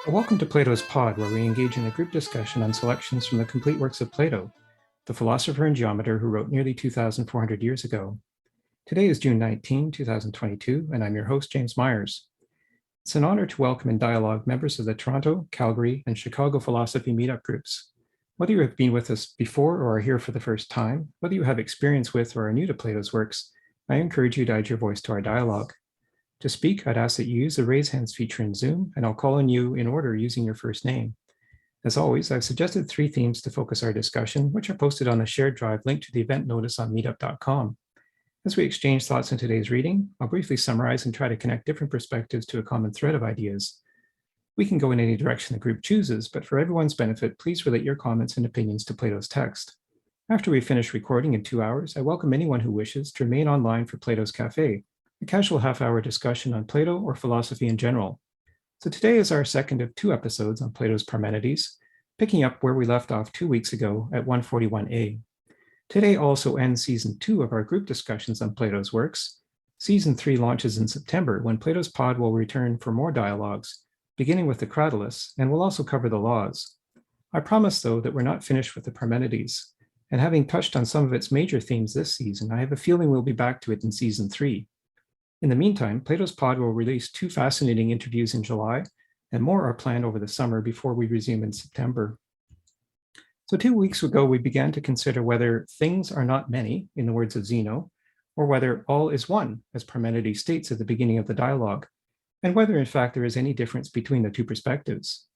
Welcome to Plato's Pod, where we engage in a group discussion on selections from the complete works of Plato, the philosopher and geometer who wrote nearly 2,400 years ago. Today is June 19, 2022, and I'm your host, James Myers. It's an honor to welcome in dialogue members of the Toronto, Calgary, and Chicago Philosophy Meetup groups. Whether you have been with us before or are here for the first time, whether you have experience with or are new to Plato's works, I encourage you to add your voice to our dialogue. To speak, I'd ask that you use the raise hands feature in Zoom, and I'll call on you in order using your first name. As always, I've suggested 3 themes to focus our discussion, which are posted on the shared drive linked to the event notice on meetup.com. As we exchange thoughts in today's reading, I'll briefly summarize and try to connect different perspectives to a common thread of ideas. We can go in any direction the group chooses, but for everyone's benefit, please relate your comments and opinions to Plato's text. After we finish recording in 2 hours, I welcome anyone who wishes to remain online for Plato's Cafe, a casual half-hour discussion on Plato or philosophy in general. So today is our second of 2 episodes on Plato's Parmenides, picking up where we left off 2 weeks ago at 141a. Today also ends season 2 of our group discussions on Plato's works. Season 3 launches in September, when Plato's Pod will return for more dialogues, beginning with the Cratylus, and we'll also cover the laws. I promise, though, that we're not finished with the Parmenides, and having touched on some of its major themes this season, I have a feeling we'll be back to it in season 3. In the meantime, Plato's Pod will release 2 fascinating interviews in July, and more are planned over the summer before we resume in September. So 2 weeks ago, we began to consider whether things are not many, in the words of Zeno, or whether all is one, as Parmenides states at the beginning of the dialogue, and whether in fact there is any difference between the 2 perspectives.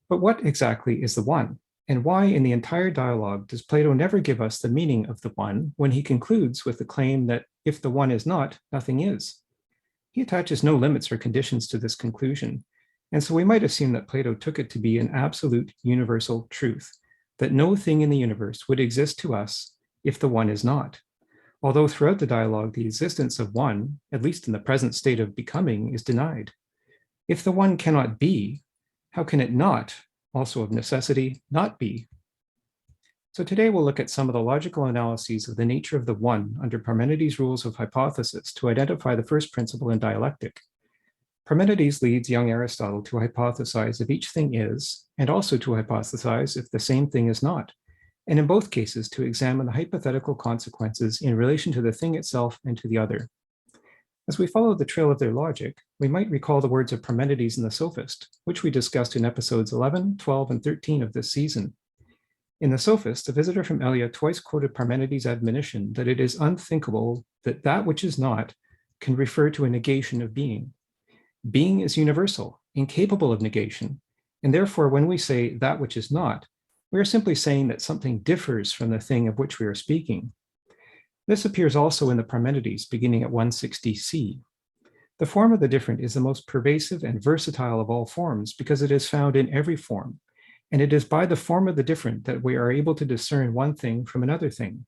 But what exactly is the one? And why in the entire dialogue does Plato never give us the meaning of the one when he concludes with the claim that if the one is not, nothing is? He attaches no limits or conditions to this conclusion, and so we might assume that Plato took it to be an absolute universal truth, that no thing in the universe would exist to us if the one is not. Although throughout the dialogue, the existence of one, at least in the present state of becoming, is denied. If the one cannot be, how can it not, also of necessity, not be? So today we'll look at some of the logical analyses of the nature of the one under Parmenides' rules of hypothesis to identify the first principle in dialectic. Parmenides leads young Aristotle to hypothesize if each thing is, and also to hypothesize if the same thing is not, and in both cases to examine the hypothetical consequences in relation to the thing itself and to the other. As we follow the trail of their logic, we might recall the words of Parmenides in the Sophist, which we discussed in episodes 11, 12, and 13 of this season. In the Sophist, the visitor from Elia twice quoted Parmenides' admonition that it is unthinkable that that which is not can refer to a negation of being. Being is universal, incapable of negation, and therefore when we say that which is not, we are simply saying that something differs from the thing of which we are speaking. This appears also in the Parmenides beginning at 160c. The form of the different is the most pervasive and versatile of all forms because it is found in every form, and it is by the form of the different that we are able to discern one thing from another thing.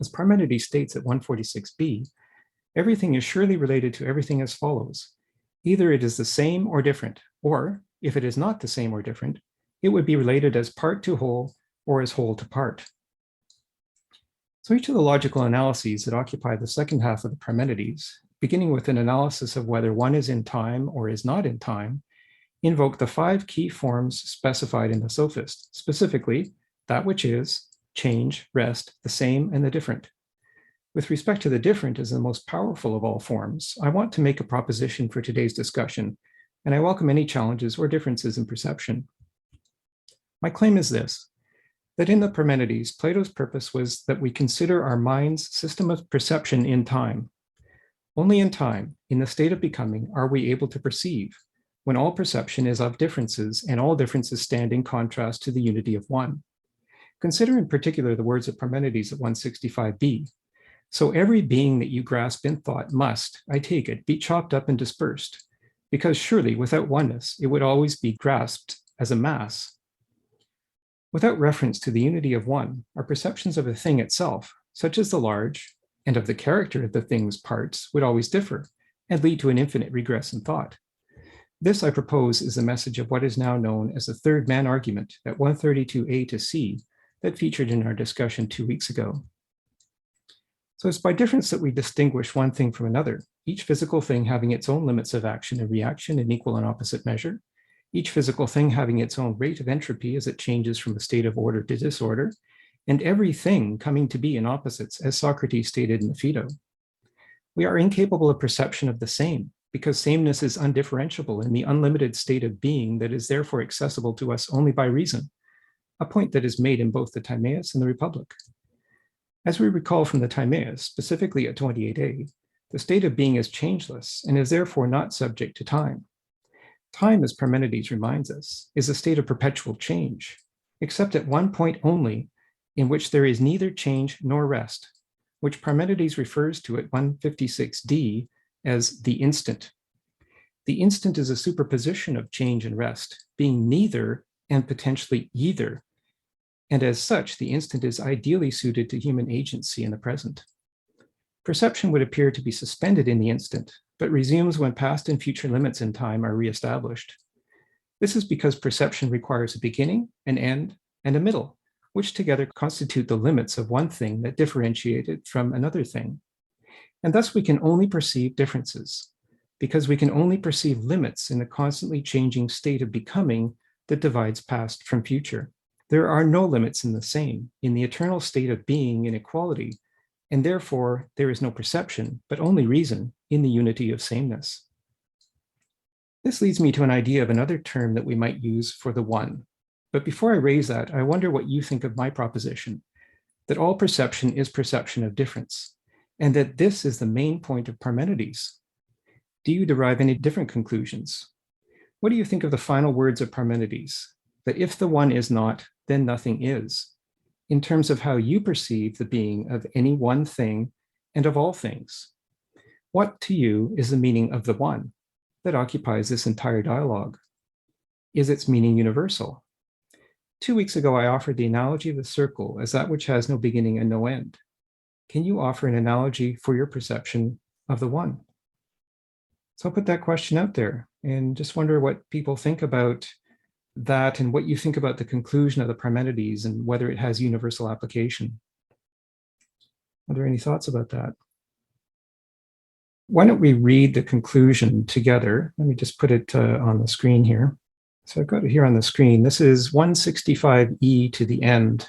As Parmenides states at 146b, everything is surely related to everything as follows. Either it is the same or different, or if it is not the same or different, it would be related as part to whole or as whole to part. So each of the logical analyses that occupy the second half of the Parmenides, beginning with an analysis of whether one is in time or is not in time, invoke the 5 key forms specified in the Sophist, specifically that which is, change, rest, the same, and the different. With respect to the different as the most powerful of all forms, I want to make a proposition for today's discussion, and I welcome any challenges or differences in perception. My claim is this, that in the Parmenides, Plato's purpose was that we consider our mind's system of perception in time. Only in time, in the state of becoming, are we able to perceive, when all perception is of differences and all differences stand in contrast to the unity of one. Consider in particular the words of Parmenides at 165b. So every being that you grasp in thought must, I take it, be chopped up and dispersed, because surely without oneness, it would always be grasped as a mass. Without reference to the unity of one, our perceptions of a thing itself, such as the large, and of the character of the thing's parts, would always differ and lead to an infinite regress in thought. This, I propose, is the message of what is now known as the third man argument at 132a to c that featured in our discussion 2 weeks ago. So it's by difference that we distinguish one thing from another, each physical thing having its own limits of action and reaction in equal and opposite measure, each physical thing having its own rate of entropy as it changes from a state of order to disorder, and every thing coming to be in opposites, as Socrates stated in the Phaedo. We are incapable of perception of the same, because sameness is undifferentiable in the unlimited state of being that is therefore accessible to us only by reason, a point that is made in both the Timaeus and the Republic. As we recall from the Timaeus, specifically at 28a, the state of being is changeless and is therefore not subject to time. Time, as Parmenides reminds us, is a state of perpetual change, except at one point only, in which there is neither change nor rest, which Parmenides refers to at 156d as the instant. The instant is a superposition of change and rest, being neither and potentially either, and as such, the instant is ideally suited to human agency in the present. Perception would appear to be suspended in the instant, but resumes when past and future limits in time are reestablished. This is because perception requires a beginning, an end, and a middle, which together constitute the limits of one thing that differentiate it from another thing. And thus we can only perceive differences, because we can only perceive limits in the constantly changing state of becoming that divides past from future. There are no limits in the same, in the eternal state of being in equality, and therefore there is no perception, but only reason, in the unity of sameness. This leads me to an idea of another term that we might use for the one. But before I raise that, I wonder what you think of my proposition, that all perception is perception of difference, and that this is the main point of Parmenides. Do you derive any different conclusions? What do you think of the final words of Parmenides, that if the one is not, then nothing is, in terms of how you perceive the being of any one thing and of all things? What to you is the meaning of the one that occupies this entire dialogue? Is its meaning universal? 2 weeks ago, I offered the analogy of the circle as that which has no beginning and no end. Can you offer an analogy for your perception of the one? So I'll put that question out there and just wonder what people think about that and what you think about the conclusion of the Parmenides and whether it has universal application. Are there any thoughts about that? Why don't we read the conclusion together? Let me just put it on the screen here. So I've got it here on the screen. This is 165e to the end.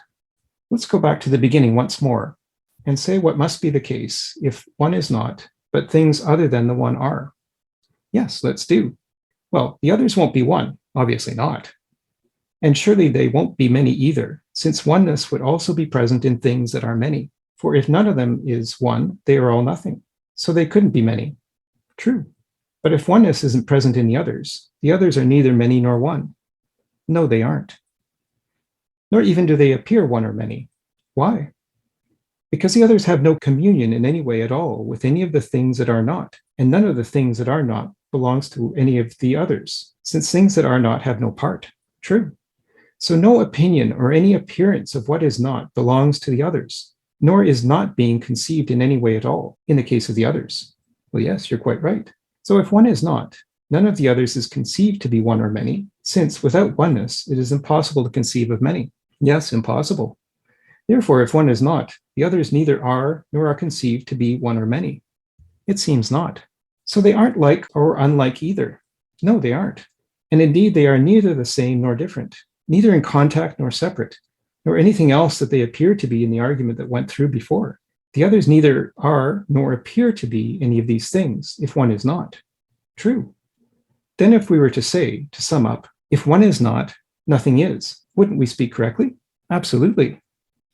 Let's go back to the beginning once more and say what must be the case if one is not, but things other than the one are. Yes, let's do. Well, the others won't be one, obviously not. And surely they won't be many either, since oneness would also be present in things that are many. For if none of them is one, they are all nothing. So they couldn't be many. True. But if oneness isn't present in the others are neither many nor one. No, they aren't. Nor even do they appear one or many. Why? Because the others have no communion in any way at all with any of the things that are not, and none of the things that are not belongs to any of the others, since things that are not have no part. True. So no opinion or any appearance of what is not belongs to the others, nor is not being conceived in any way at all in the case of the others. Well, yes, you're quite right. So if one is not, none of the others is conceived to be one or many, since without oneness, it is impossible to conceive of many. Yes, impossible. Therefore, if one is not, the others neither are nor are conceived to be one or many. It seems not. So they aren't like or unlike either. No, they aren't. And indeed, they are neither the same nor different, neither in contact nor separate, nor anything else that they appear to be in the argument that went through before. The others neither are nor appear to be any of these things, if one is not. True. Then if we were to say, to sum up, if one is not, nothing is, wouldn't we speak correctly? Absolutely.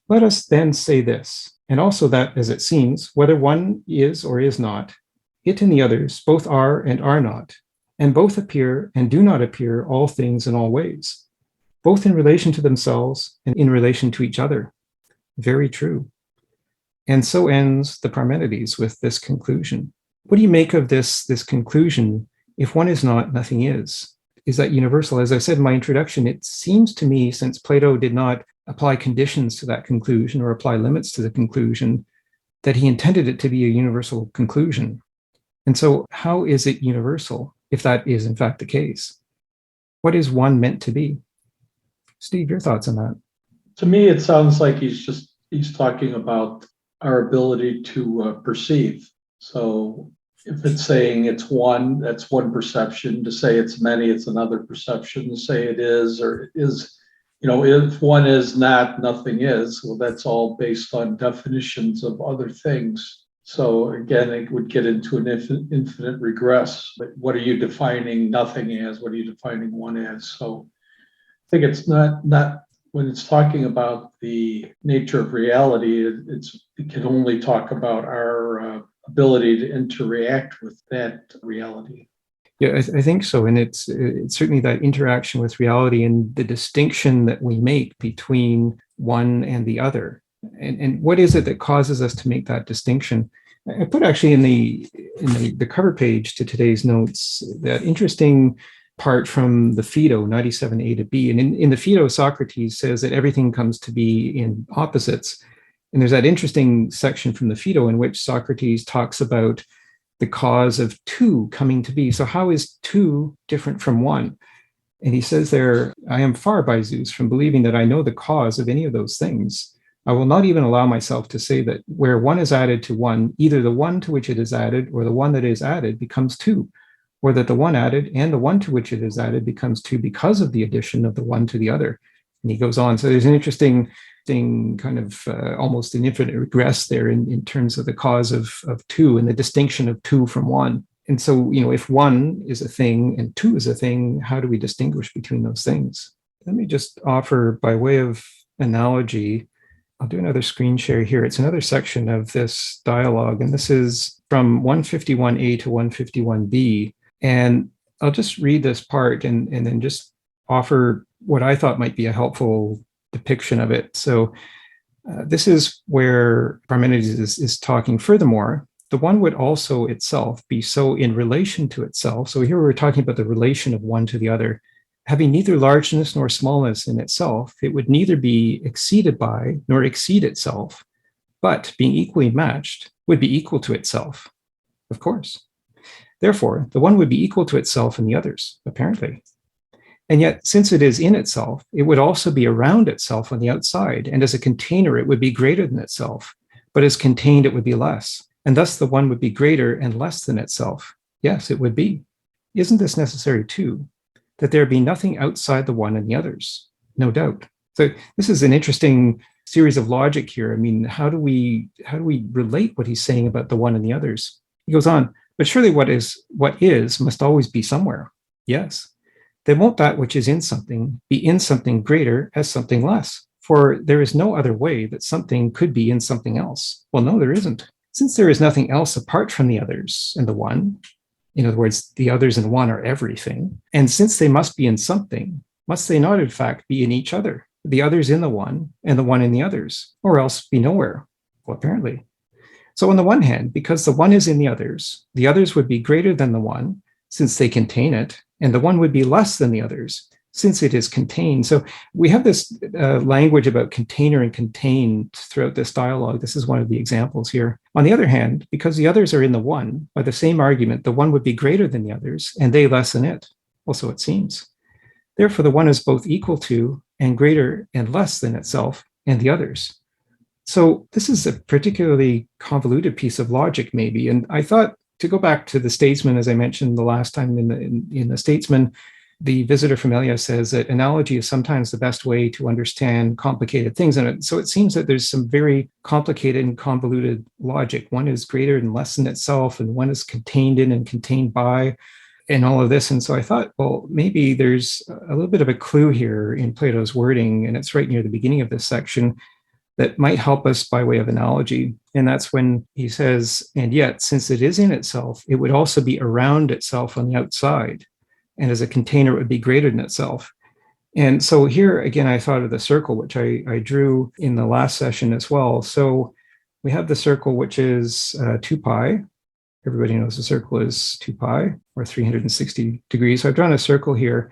Let us then say this, and also that, as it seems, whether one is or is not, it and the others both are and are not, and both appear and do not appear all things in all ways, both in relation to themselves and in relation to each other. Very true. And so ends the Parmenides with this conclusion. What do you make of this conclusion? If one is not, nothing is. Is that universal? As I said in my introduction, it seems to me, since Plato did not apply conditions to that conclusion or apply limits to the conclusion, that he intended it to be a universal conclusion. And so how is it universal if that is in fact the case? What is one meant to be? Steve, your thoughts on that? To me, it sounds like he's talking about our ability to perceive. So if it's saying it's one, that's one perception. To say it's many, it's another perception. To say it is or it is, if one is not, nothing is. Well, that's all based on definitions of other things. So again, it would get into an infinite regress. But what are you defining nothing as? What are you defining one as? So I think it's not when it's talking about the nature of reality, it can only talk about our ability to interact with that reality. Yeah, I think so. And it's certainly that interaction with reality and the distinction that we make between one and the other. And what is it that causes us to make that distinction? I put actually in the cover page to today's notes that interesting part from the Phaedo 97a to b. And in the Phaedo, Socrates says that everything comes to be in opposites. And there's that interesting section from the Phaedo in which Socrates talks about the cause of two coming to be. So how is two different from one? And he says there, I am far by Zeus from believing that I know the cause of any of those things. I will not even allow myself to say that where one is added to one, either the one to which it is added or the one that is added becomes two, or that the one added and the one to which it is added becomes two because of the addition of the one to the other. And he goes on. So there's an interesting thing, kind of almost an infinite regress there in terms of the cause of two and the distinction of two from one. And so, if one is a thing and two is a thing, how do we distinguish between those things? Let me just offer, by way of analogy, I'll do another screen share here. It's another section of this dialogue, and this is from 151A to 151B. And I'll just read this part and then just offer what I thought might be a helpful depiction of it. So this is where Parmenides is talking. Furthermore, the one would also itself be so in relation to itself. So here we're talking about the relation of one to the other. Having neither largeness nor smallness in itself, it would neither be exceeded by nor exceed itself, but being equally matched, would be equal to itself, of course. Therefore, the one would be equal to itself and the others, apparently. And yet, since it is in itself, it would also be around itself on the outside, and as a container, it would be greater than itself, but as contained, it would be less. And thus the one would be greater and less than itself. Yes, it would be. Isn't this necessary too? That there be nothing outside the one and the others? No doubt. So this is an interesting series of logic here. I mean, how do we relate what he's saying about the one and the others? He goes on, but surely what is must always be somewhere. Yes. Then won't that which is in something be in something greater as something less? For there is no other way that something could be in something else. Well, no, there isn't. Since there is nothing else apart from the others and the one, in other words, the others and one are everything, and since they must be in something, must they not in fact be in each other? The others in the one and the one in the others, or else be nowhere? Well, apparently. So on the one hand, because the one is in the others would be greater than the one, since they contain it, and the one would be less than the others, since it is contained. So we have this language about container and contained throughout this dialogue. This is one of the examples here. On the other hand, because the others are in the one, by the same argument, the one would be greater than the others, and they less than it. Also, it seems. Therefore, the one is both equal to and greater and less than itself and the others. So this is a particularly convoluted piece of logic, maybe. And I thought, to go back to the Statesman, as I mentioned the last time in the Statesman, the visitor from Elia says that analogy is sometimes the best way to understand complicated things. And so it seems that there's some very complicated and convoluted logic. One is greater and less than itself, and one is contained in and contained by, and all of this. And so I thought, well, maybe there's a little bit of a clue here in Plato's wording, and it's right near the beginning of this section, that might help us by way of analogy. And that's when he says, and yet, since it is in itself, it would also be around itself on the outside. And as a container, it would be greater than itself. And so here, again, I thought of the circle, which I drew in the last session as well. So we have the circle, which is 2 pi. Everybody knows the circle is 2 pi, or 360 degrees. So I've drawn a circle here.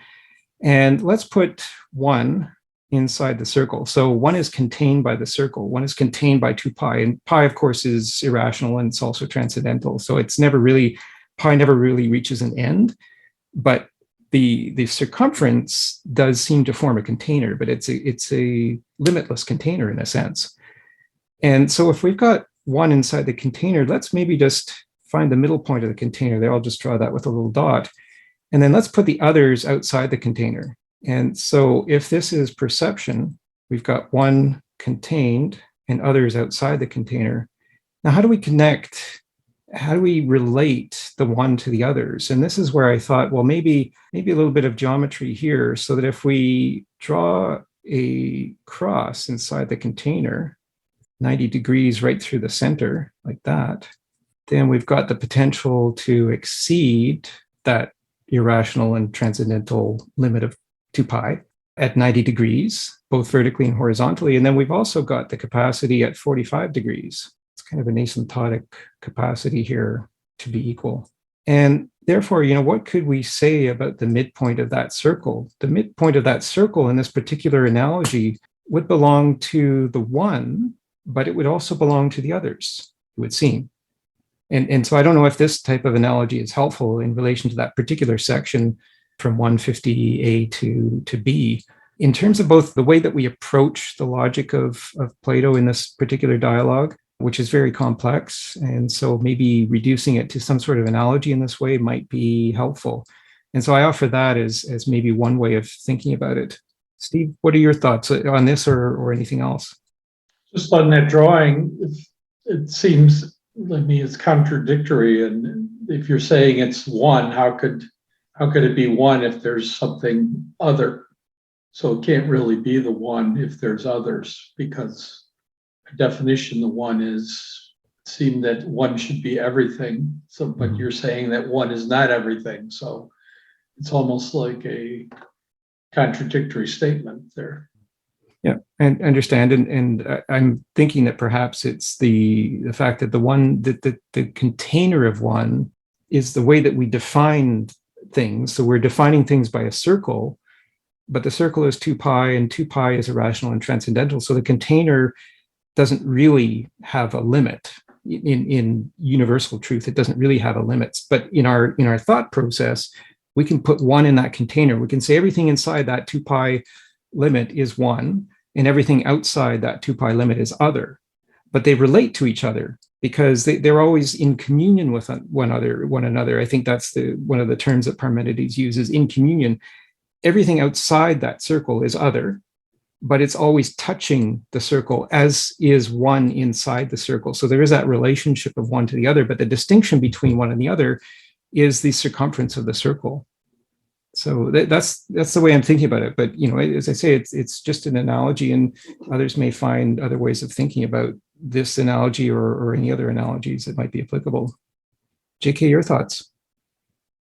And let's put 1 inside the circle. So 1 is contained by the circle. 1 is contained by 2 pi. And pi, of course, is irrational, and it's also transcendental. So pi never really reaches an end. But the circumference does seem to form a container, but it's a limitless container in a sense. And so if we've got 1 inside the container, let's maybe just find the middle point of the container there. I'll just draw that with a little dot. And then let's put the others outside the container. And so if this is perception, we've got one contained and others outside the container. Now, how do we connect? How do we relate the one to the others? And this is where I thought, well, maybe a little bit of geometry here, so that if we draw a cross inside the container, 90 degrees right through the center, like that, then we've got the potential to exceed that irrational and transcendental limit of 2 pi at 90 degrees, both vertically and horizontally. And then we've also got the capacity at 45 degrees. It's kind of an asymptotic capacity here to be equal. And therefore, what could we say about the midpoint of that circle? The midpoint of that circle in this particular analogy would belong to the one, but it would also belong to the others, it would seem. And so I don't know if this type of analogy is helpful in relation to that particular section from 150A to B. In terms of both the way that we approach the logic of Plato in this particular dialogue, which is very complex, and so maybe reducing it to some sort of analogy in this way might be helpful. And so I offer that as maybe one way of thinking about it. Steve, what are your thoughts on this or anything else? Just on that drawing, it seems it's contradictory. And if you're saying it's one, how could it be one if there's something other? So it can't really be the one if there's others, because by definition, the one seem that one should be everything. So, but you're saying that one is not everything. So it's almost like a contradictory statement there. Yeah, and understand. And I'm thinking that perhaps it's the fact that the container of one is the way that we define things. So we're defining things by a circle, but the circle is 2 pi, and 2 pi is irrational and transcendental. So the container doesn't really have a limit. In universal truth, it doesn't really have a limit. But in our thought process, we can put one in that container. We can say everything inside that 2 pi limit is one, and everything outside that 2 pi limit is other. But they relate to each other because they're always in communion with one another. I think that's one of the terms that Parmenides uses, in communion. Everything outside that circle is other, but it's always touching the circle, as is one inside the circle. So there is that relationship of one to the other, but the distinction between one and the other is the circumference of the circle. So that's the way I'm thinking about it. But as I say, it's just an analogy, and others may find other ways of thinking about this analogy or any other analogies that might be applicable. JK, your thoughts?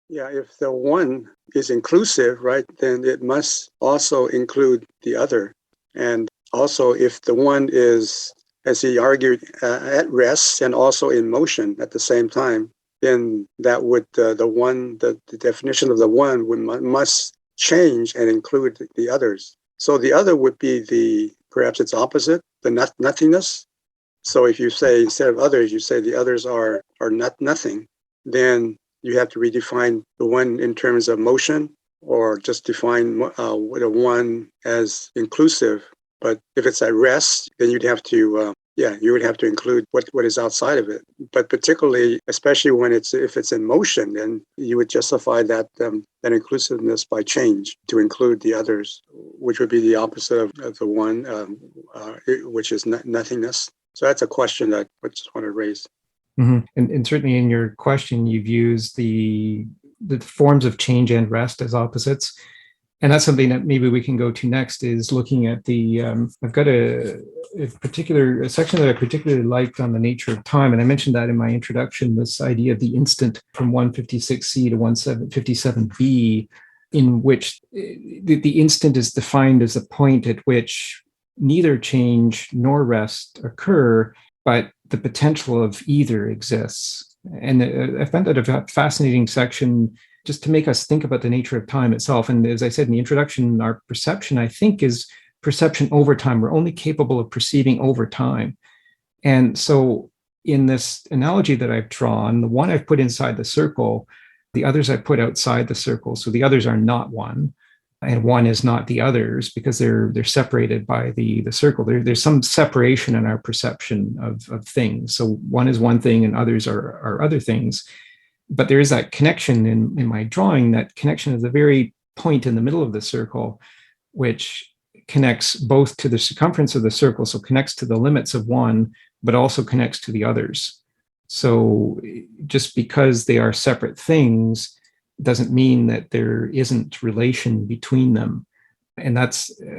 Yeah, if the one is inclusive, right, then it must also include the other. And also, if the one is, as he argued, at rest and also in motion at the same time, then that would the definition of the one must change and include the others. So the other would be perhaps its opposite, the nothingness. So if you say, instead of others, you say the others are not nothing, then you have to redefine the one in terms of motion, or just define the one as inclusive. But if it's at rest, then you'd have to you would have to include what is outside of it. But particularly, especially if it's in motion, then you would justify that inclusiveness by change to include the others, which would be the opposite of the one, which is nothingness. So that's a question that I just want to raise. Mm-hmm. And certainly in your question, you've used the forms of change and rest as opposites. And that's something that maybe we can go to next, is looking at I've got a section that I particularly liked on the nature of time. And I mentioned that in my introduction, this idea of the instant from 156C to 157B, in which the instant is defined as a point at which neither change nor rest occur, but the potential of either exists. And I found that a fascinating section just to make us think about the nature of time itself. And as I said in the introduction, our perception, I think, is perception over time. We're only capable of perceiving over time. And so in this analogy that I've drawn, the one I've put inside the circle, the others I put outside the circle. So the others are not one. and one is not the others because they're separated by the circle. There's some separation in our perception of things. So one is one thing and others are other things. But there is that connection in my drawing. That connection is the very point in the middle of the circle, which connects both to the circumference of the circle, so connects to the limits of one, but also connects to the others. So just because they are separate things doesn't mean that there isn't relation between them. And I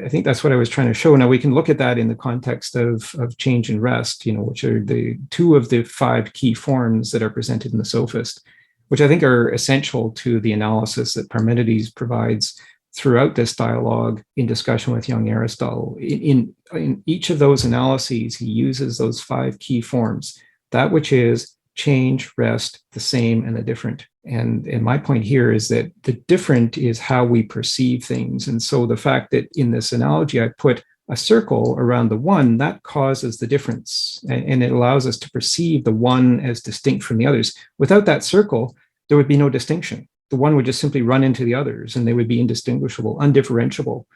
think that's what I was trying to show. Now we can look at that in the context of change and rest, which are the two of the five key forms that are presented in the Sophist, which I think are essential to the analysis that Parmenides provides throughout this dialogue in discussion with young Aristotle. In each of those analyses, he uses those five key forms, that which is change, rest, the same, and the different. And my point here is that the different is how we perceive things. And so the fact that in this analogy, I put a circle around the one, that causes the difference. And it allows us to perceive the one as distinct from the others. Without that circle, there would be no distinction. The one would just simply run into the others and they would be indistinguishable, undifferentiable.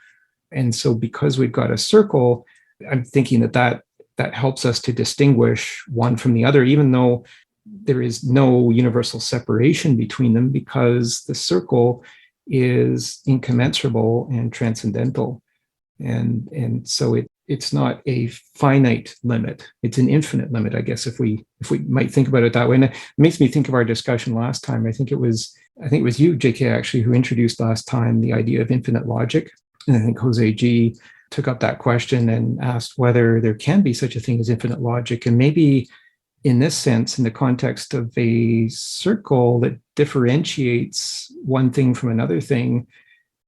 And so because we've got a circle, I'm thinking that helps us to distinguish one from the other, even though there is no universal separation between them, because the circle is incommensurable and transcendental. And so it's not a finite limit, it's an infinite limit, I guess, if we might think about it that way. And it makes me think of our discussion last time. I think it was you, JK, actually, who introduced last time the idea of infinite logic. And I think Jose G took up that question and asked whether there can be such a thing as infinite logic. And maybe in this sense, in the context of a circle that differentiates one thing from another thing,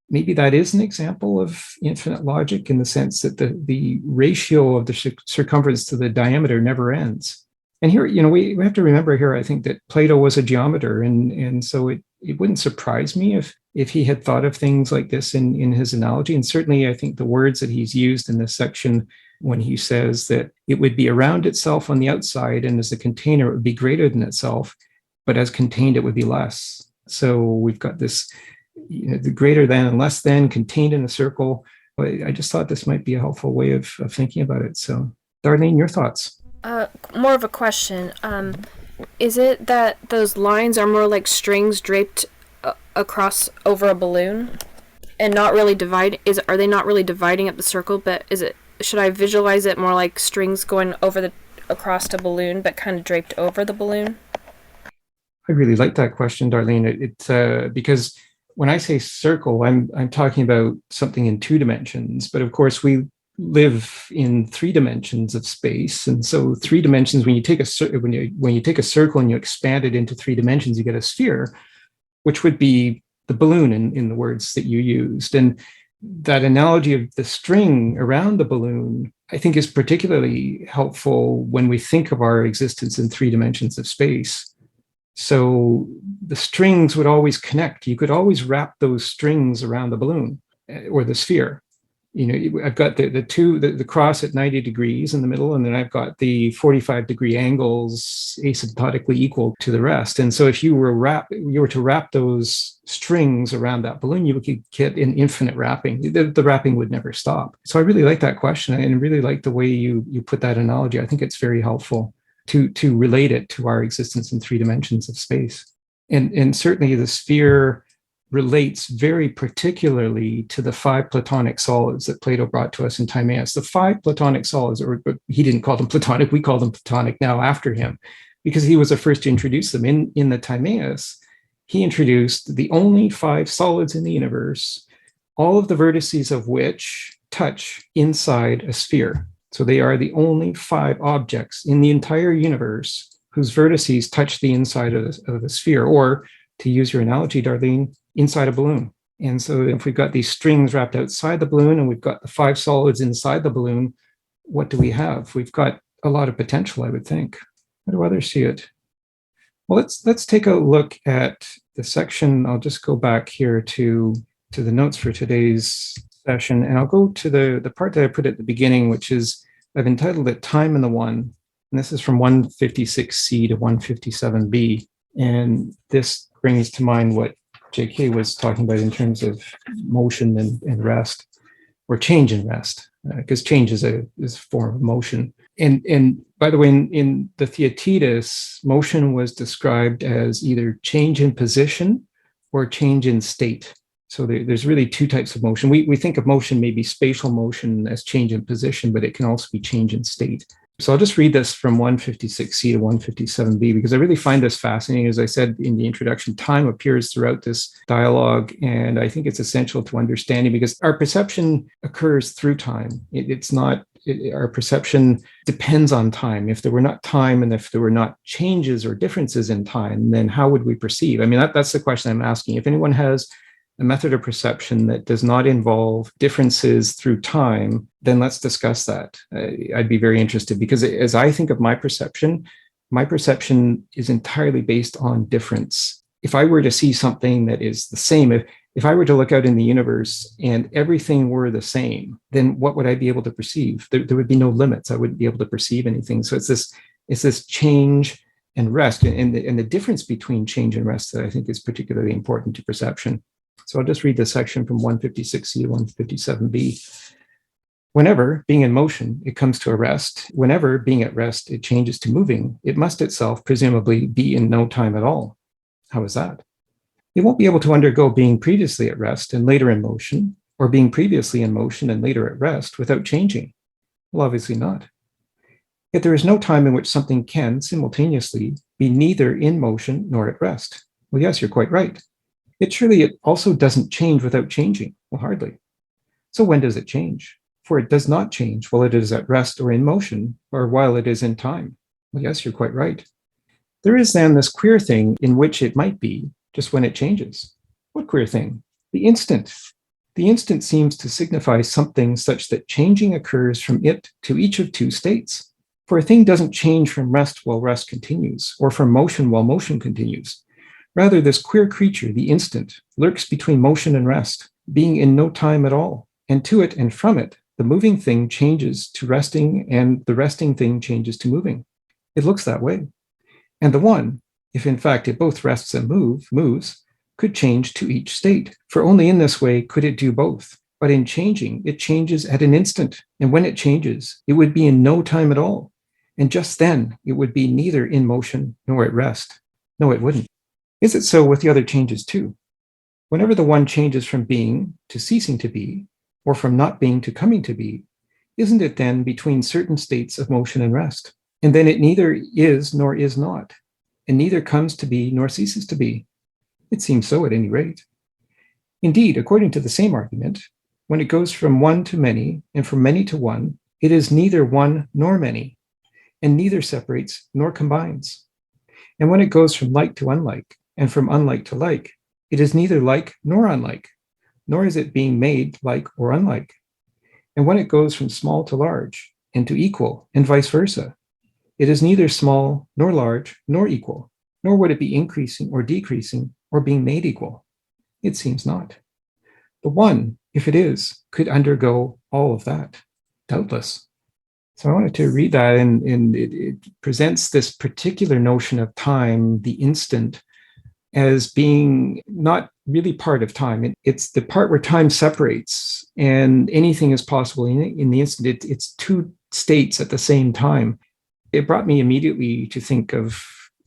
maybe that is an example of infinite logic in the sense that the ratio of the circumference to the diameter never ends. And here, we have to remember here, I think, that Plato was a geometer. And so it wouldn't surprise me if he had thought of things like this in his analogy. And certainly, I think the words that he's used in this section when he says that it would be around itself on the outside, and as a container, it would be greater than itself, but as contained, it would be less. So we've got this, the greater than and less than contained in a circle. I just thought this might be a helpful way of thinking about it. So, Darlene, your thoughts? More of a question. Is it that those lines are more like strings draped across over a balloon, and not really dividing? Are they not really dividing up the circle? But should I visualize it more like strings going across a balloon, but kind of draped over the balloon? I really like that question, Darlene. It's because when I say circle, I'm talking about something in two dimensions. But of course, we live in three dimensions of space, and so three dimensions. When you take a circle and you expand it into three dimensions, you get a sphere, which would be the balloon in the words that you used. And that analogy of the string around the balloon, I think, is particularly helpful when we think of our existence in three dimensions of space. So the strings would always connect. You could always wrap those strings around the balloon or the sphere. I've got the cross at 90 degrees in the middle, and then I've got the 45-degree angles asymptotically equal to the rest. And so if you were to wrap those strings around that balloon, you could get an infinite wrapping. The wrapping would never stop. So I really like that question, and really like the way you put that analogy. I think it's very helpful to relate it to our existence in three dimensions of space. And certainly the sphere relates very particularly to the five Platonic solids that Plato brought to us in Timaeus. The five Platonic solids, or he didn't call them Platonic, we call them Platonic now after him, because he was the first to introduce them. In the Timaeus, he introduced the only five solids in the universe, all of the vertices of which touch inside a sphere. So they are the only five objects in the entire universe whose vertices touch the inside of the sphere, or, to use your analogy, Darlene, inside a balloon. And so if we've got these strings wrapped outside the balloon and we've got the five solids inside the balloon, what do we have? We've got a lot of potential, I would think. How do others see it? Well, let's take a look at the section. I'll just go back here to the notes for today's session, and I'll go to the part that I put at the beginning, which is, I've entitled it Time in the One. And this is from 156C to 157B. And this brings to mind what JK was talking about in terms of motion and rest, or change and rest, because change is a form of motion. And by the way, in the Theaetetus, motion was described as either change in position or change in state. So there's really two types of motion. We think of motion, maybe spatial motion, as change in position, but it can also be change in state. So I'll just read this from 156C to 157B, because I really find this fascinating. As I said in the introduction, time appears throughout this dialogue, and I think it's essential to understanding, because our perception occurs through time. Our perception depends on time. If there were not time, and if there were not changes or differences in time, then how would we perceive? I mean, that's the question I'm asking. If anyone has a method of perception that does not involve differences through time, then let's discuss that. I'd be very interested, because as I think of my perception is entirely based on difference. If I were to see something that is the same, if I were to look out in the universe and everything were the same, then what would I be able to perceive? There would be no limits. I wouldn't be able to perceive anything. So it's this change and rest, and the difference between change and rest that I think is particularly important to perception. So I'll just read this section from 156C to 157B. Whenever, being in motion, it comes to a rest, whenever, being at rest, it changes to moving, it must itself presumably be in no time at all. How is that? It won't be able to undergo being previously at rest and later in motion, or being previously in motion and later at rest without changing. Well, obviously not. Yet there is no time in which something can simultaneously be neither in motion nor at rest. Well, yes, you're quite right. Yet surely it also doesn't change without changing. Well, hardly. So when does it change? For it does not change while it is at rest or in motion, or while it is in time. Well, yes, you're quite right. There is then this queer thing in which it might be just when it changes. What queer thing? The instant. The instant seems to signify something such that changing occurs from it to each of two states. For a thing doesn't change from rest while rest continues, or from motion while motion continues. Rather, this queer creature, the instant, lurks between motion and rest, being in no time at all. And to it and from it, the moving thing changes to resting, and the resting thing changes to moving. It looks that way. And the one, if in fact it both rests and moves, could change to each state, for only in this way could it do both. But in changing, it changes at an instant, and when it changes, it would be in no time at all. And just then, it would be neither in motion nor at rest. No, it wouldn't. Is it so with the other changes too? Whenever the one changes from being to ceasing to be, or from not being to coming to be, isn't it then between certain states of motion and rest? And then it neither is nor is not, and neither comes to be nor ceases to be. It seems so at any rate. Indeed, according to the same argument, when it goes from one to many and from many to one, it is neither one nor many, and neither separates nor combines. And when it goes from like to unlike, and from unlike to like, it is neither like nor unlike, nor is it being made like or unlike. And when it goes from small to large, and to equal, and vice versa, it is neither small nor large nor equal, nor would it be increasing or decreasing or being made equal. It seems not. The one, if it is, could undergo all of that, doubtless. So I wanted to read that, and it presents this particular notion of time, the instant, as being not really part of time. It's the part where time separates and anything is possible in the instant. It's two states at the same time. It brought me immediately to think of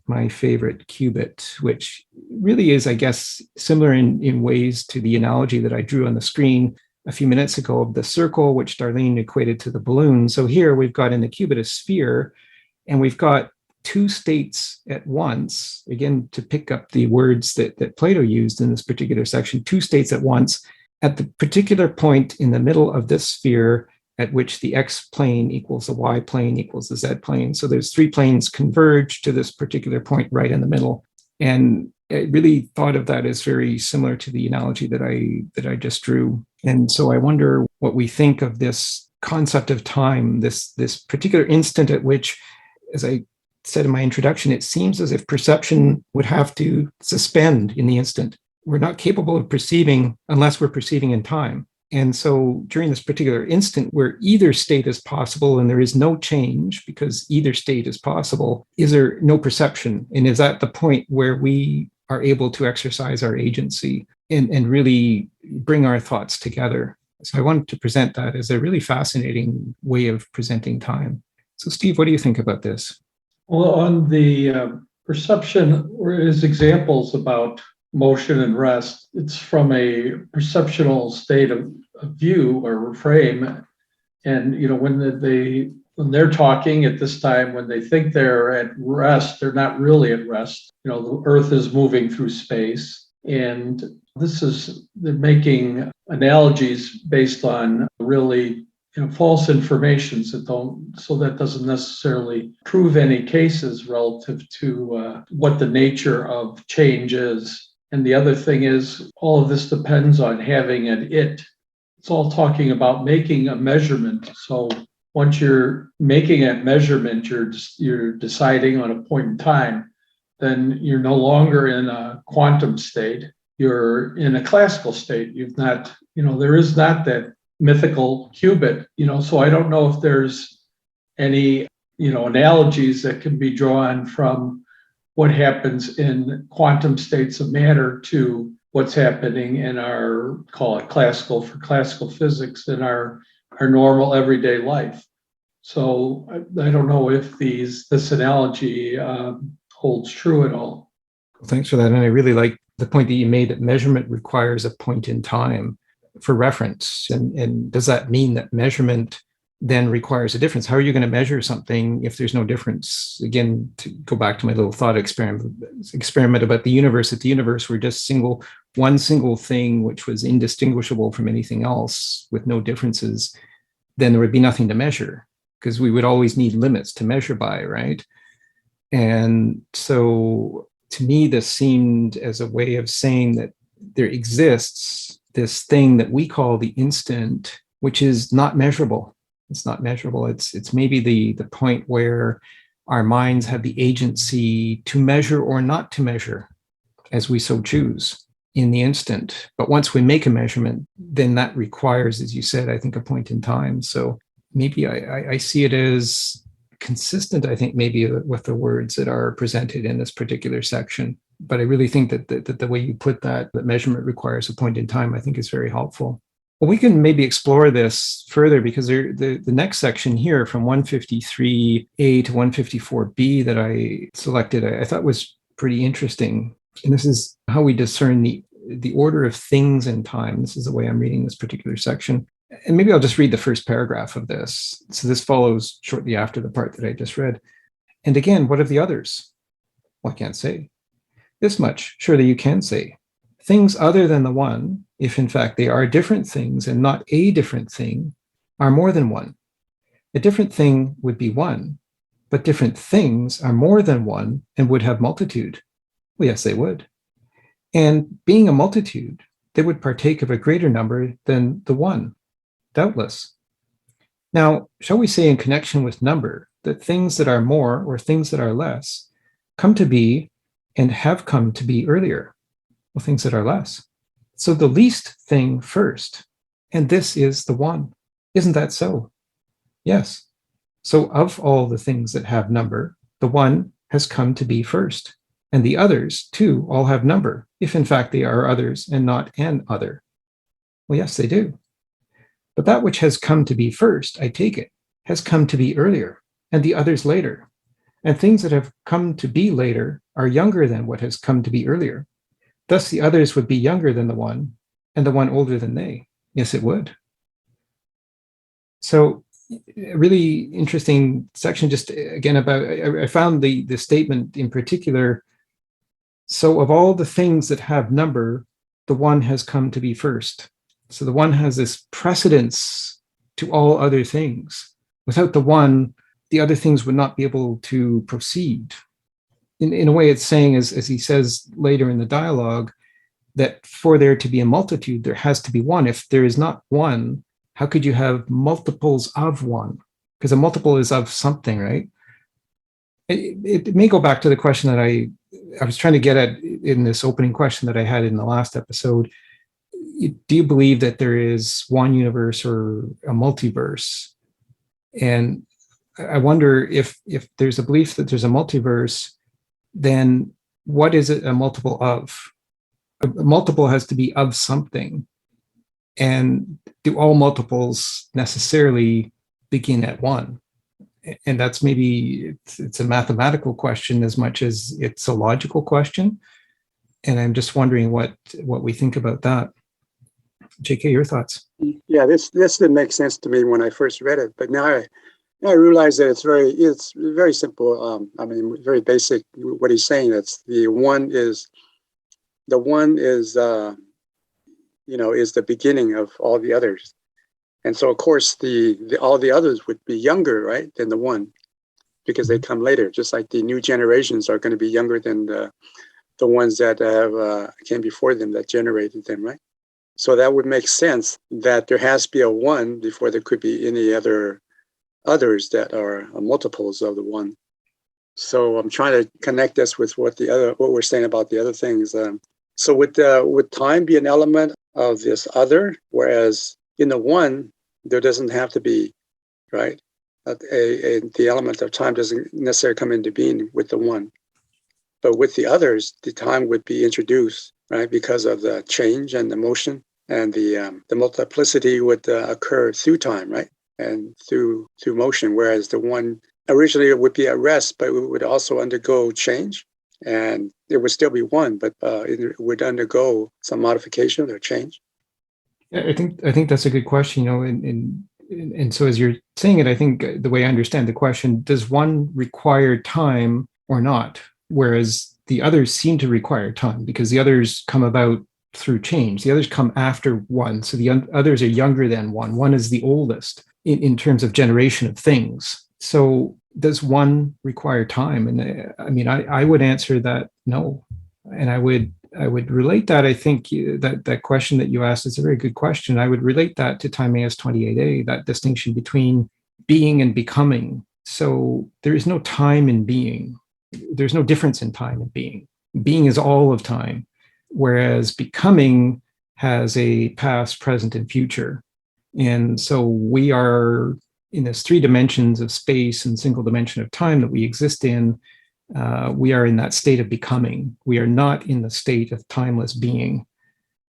my favorite qubit, which really is, I guess, similar in ways to the analogy that I drew on the screen a few minutes ago of the circle, which Darlene equated to the balloon. So here we've got in the qubit a sphere, and we've got two states at once, again, to pick up the words that Plato used in this particular section, two states at once, at the particular point in the middle of this sphere at which the x plane equals the y plane equals the z plane. So there's three planes converge to this particular point right in the middle. And I really thought of that as very similar to the analogy that I just drew. And so I wonder what we think of this concept of time, this particular instant at which, as I said in my introduction, it seems as if perception would have to suspend in the instant. We're not capable of perceiving unless we're perceiving in time. And so during this particular instant where either state is possible and there is no change because either state is possible, is there no perception? And is that the point where we are able to exercise our agency and really bring our thoughts together. So I wanted to present that as a really fascinating way of presenting time. So Steve, what do you think about this? Well, on the perception, or as examples about motion and rest, it's from a perceptual state of view or frame. And when they're talking at this time, when they think they're at rest, they're not really at rest. The Earth is moving through space, and they're making analogies based on really false informations that doesn't necessarily prove any cases relative to what the nature of change is. And the other thing is, all of this depends on having an it. It's all talking about making a measurement. So once you're making a measurement, you're deciding on a point in time, then you're no longer in a quantum state. You're in a classical state. There is not that mythical qubit, so I don't know if there's any, analogies that can be drawn from what happens in quantum states of matter to what's happening in our, call it classical physics, in our normal everyday life. So I don't know if this analogy holds true at all. Well, thanks for that. And I really like the point that you made that measurement requires a point in time for reference. And does that mean that measurement then requires a difference? How are you going to measure something if there's no difference? Again, to go back to my little thought experiment about the universe, if the universe were just one single thing which was indistinguishable from anything else with no differences, then there would be nothing to measure, because we would always need limits to measure by, right? And so to me, this seemed as a way of saying that there exists this thing that we call the instant, which is not measurable. It's not measurable. It's maybe the point where our minds have the agency to measure or not to measure as we so choose in the instant. But once we make a measurement, then that requires, as you said, I think, a point in time. So maybe I see it as consistent, I think, maybe with the words that are presented in this particular section. But I really think that the way you put that measurement requires a point in time, I think is very helpful. Well, we can maybe explore this further, because the next section here from 153A to 154B that I selected, I thought was pretty interesting. And this is how we discern the order of things in time. This is the way I'm reading this particular section. And maybe I'll just read the first paragraph of this. So this follows shortly after the part that I just read. And again, what of the others? Well, I can't say. This much, surely you can say. Things other than the one, if in fact they are different things and not a different thing, are more than one. A different thing would be one, but different things are more than one and would have multitude. Well, yes, they would. And being a multitude, they would partake of a greater number than the one, doubtless. Now, shall we say in connection with number that things that are more or things that are less come to be and have come to be earlier? Well, things that are less. So the least thing first, and this is the one. Isn't that so? Yes. So of all the things that have number, the one has come to be first, and the others too all have number, if in fact they are others and not an other. Well, yes, they do. But that which has come to be first, I take it, has come to be earlier, and the others later. And things that have come to be later are younger than what has come to be earlier. Thus the others would be younger than the one, and the one older than they. Yes, it would. So a really interesting section, just again about, I found the statement in particular. So of all the things that have number, the one has come to be first. So the one has this precedence to all other things. Without the one, the other things would not be able to proceed. In a way, it's saying, as he says later in the dialogue, that for there to be a multitude, there has to be one. If there is not one, how could you have multiples of one? Because a multiple is of something, right? It may go back to the question that I was trying to get at in this opening question that I had in the last episode. Do you believe that there is one universe or a multiverse? And I wonder if there's a belief that there's a multiverse, then what is it a multiple of? A multiple has to be of something. And do all multiples necessarily begin at one? And that's maybe it's a mathematical question as much as it's a logical question. And I'm just wondering what we think about that. JK, your thoughts? Yeah, this didn't make sense to me when I first read it, but now I realize that it's very simple. I mean, very basic. What he's saying, that's the one is is the beginning of all the others, and so of course the all the others would be younger, right, than the one, because they come later. Just like the new generations are going to be younger than the ones that have came before them, that generated them, right? So that would make sense that there has to be a one before there could be any others that are multiples of the one. So I'm trying to connect this with what we're saying about the other things. So would time be an element of this other, whereas in the one there doesn't have to be, right? The element of time doesn't necessarily come into being with the one, but with the others, the time would be introduced, right? Because of the change and the motion, and the multiplicity would occur through time, right? And through motion, whereas the one originally it would be at rest, but it would also undergo change, and it would still be one, but it would undergo some modification or change. Yeah, I think that's a good question. And so as you're saying it, I think the way I understand the question, does one require time or not? Whereas the others seem to require time because the others come about through change. The others come after one. So the others are younger than one. One is the oldest in terms of generation of things. So does one require time? And I mean, I would answer that no. And I would relate that. I think that question that you asked is a very good question. I would relate that to Timaeus 28a, that distinction between being and becoming. So there is no time in being. There's no difference in time and being. Being is all of time, whereas becoming has a past, present, and future. And so we are in this three dimensions of space and single dimension of time that we exist in. We are in that state of becoming. We are not in the state of timeless being.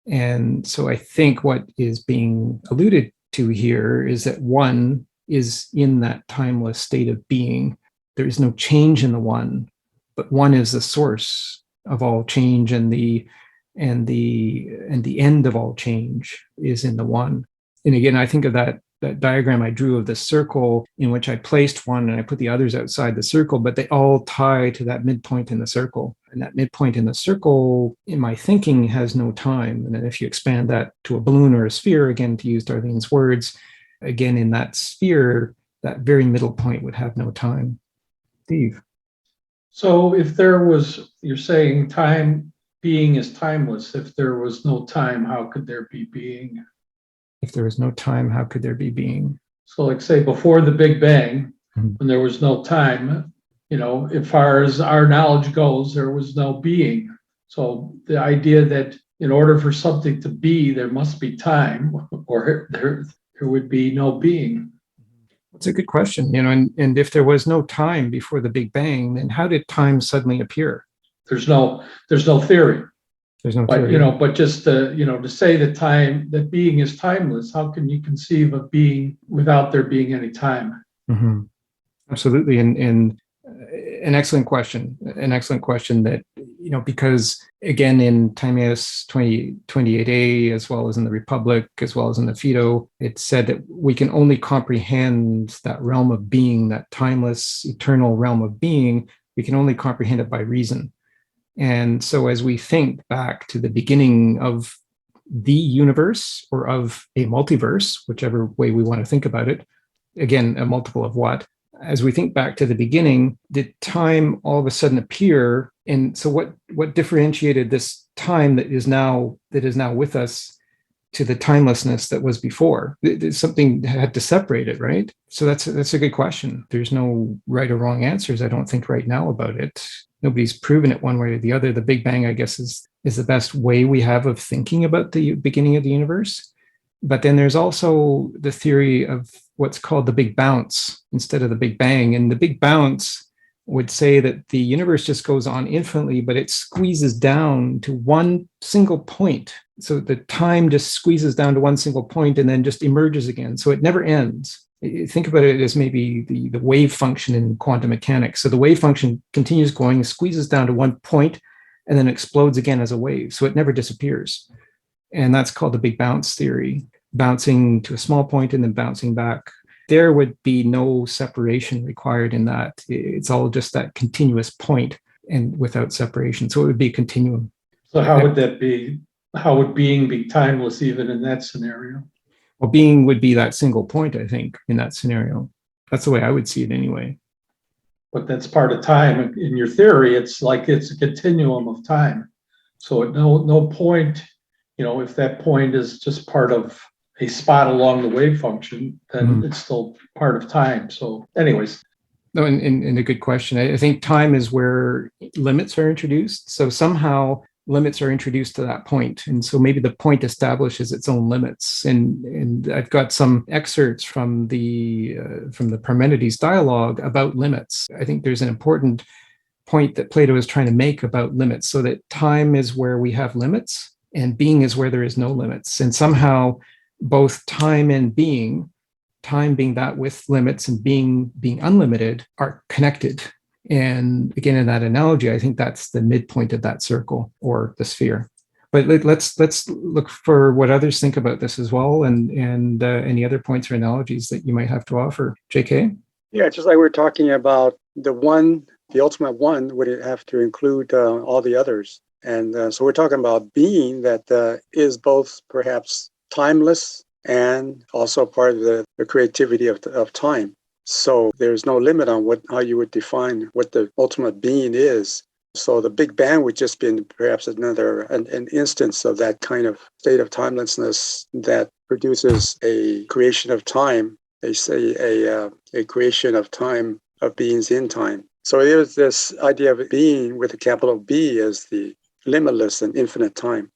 And so I think what is being alluded to here is that one is in that timeless state of being. There is no change in the one, but one is the source of all change, and the end of all change is in the one. And again, I think of that diagram I drew of the circle in which I placed one and I put the others outside the circle, but they all tie to that midpoint in the circle. And that midpoint in the circle, in my thinking, has no time. And then if you expand that to a balloon or a sphere, again, to use Darlene's words, again, in that sphere, that very middle point would have no time. Steve. So if there was, you're saying time, being is timeless. If there was no time, how could there be being? If there was no time, how could there be being? So like say before the Big Bang, Mm-hmm. when there was no time, as far as our knowledge goes, there was no being. So the idea that in order for something to be, there must be time, or there would be no being. That's a good question. And if there was no time before the Big Bang, then how did time suddenly appear? There's no theory. There's no But theory. but just to say that being is timeless, how can you conceive of being without there being any time? Mm-hmm. Absolutely, and an excellent question. An excellent question that because again in Timaeus 28a, as well as in the Republic, as well as in the Phaedo, it said that we can only comprehend that realm of being, that timeless, eternal realm of being. We can only comprehend it by reason. And so as we think back to the beginning of the universe or of a multiverse, whichever way we want to think about it, again, a multiple of what? As we think back to the beginning, did time all of a sudden appear? And so what differentiated this time that is now with us to the timelessness that was before? There's something that had to separate it, right? So that's a good question. There's no right or wrong answers, I don't think, right now about it. Nobody's proven it one way or the other. The Big Bang, I guess, is the best way we have of thinking about the beginning of the universe. But then there's also the theory of what's called the Big Bounce instead of the Big Bang. And the Big Bounce would say that the universe just goes on infinitely, but it squeezes down to one single point. So the time just squeezes down to one single point and then just emerges again. So it never ends. Think about it as maybe the wave function in quantum mechanics. So the wave function continues going, squeezes down to one point, and then explodes again as a wave. So it never disappears. And that's called the big bounce theory, bouncing to a small point and then bouncing back. There would be no separation required in that. It's all just that continuous point and without separation. So it would be a continuum. So how would that be? How would being be timeless even in that scenario? Well, being would be that single point, I think, in that scenario. That's the way I would see it anyway. But that's part of time. In your theory, it's like it's a continuum of time. So at no point, if that point is just part of a spot along the wave function, then it's still part of time. So anyways. No, and a good question. I think time is where limits are introduced. So somehow limits are introduced to that point. And so maybe the point establishes its own limits. And I've got some excerpts from the Parmenides dialogue about limits. I think there's an important point that Plato is trying to make about limits, so that time is where we have limits and being is where there is no limits. And somehow both time and being, time being that with limits and being unlimited, are connected. And again, in that analogy, I think that's the midpoint of that circle or the sphere. But let's look for what others think about this as well, and any other points or analogies that you might have to offer. JK? Yeah, just like we're talking about the one, the ultimate one, would it have to include all the others? And so we're talking about being that is both perhaps timeless and also part of the creativity of time. So there's no limit on how you would define what the ultimate being is. So the Big Bang would just be perhaps an instance of that kind of state of timelessness that produces a creation of time. They say a creation of time, of beings in time. So there's this idea of being with a capital B as the limitless and infinite time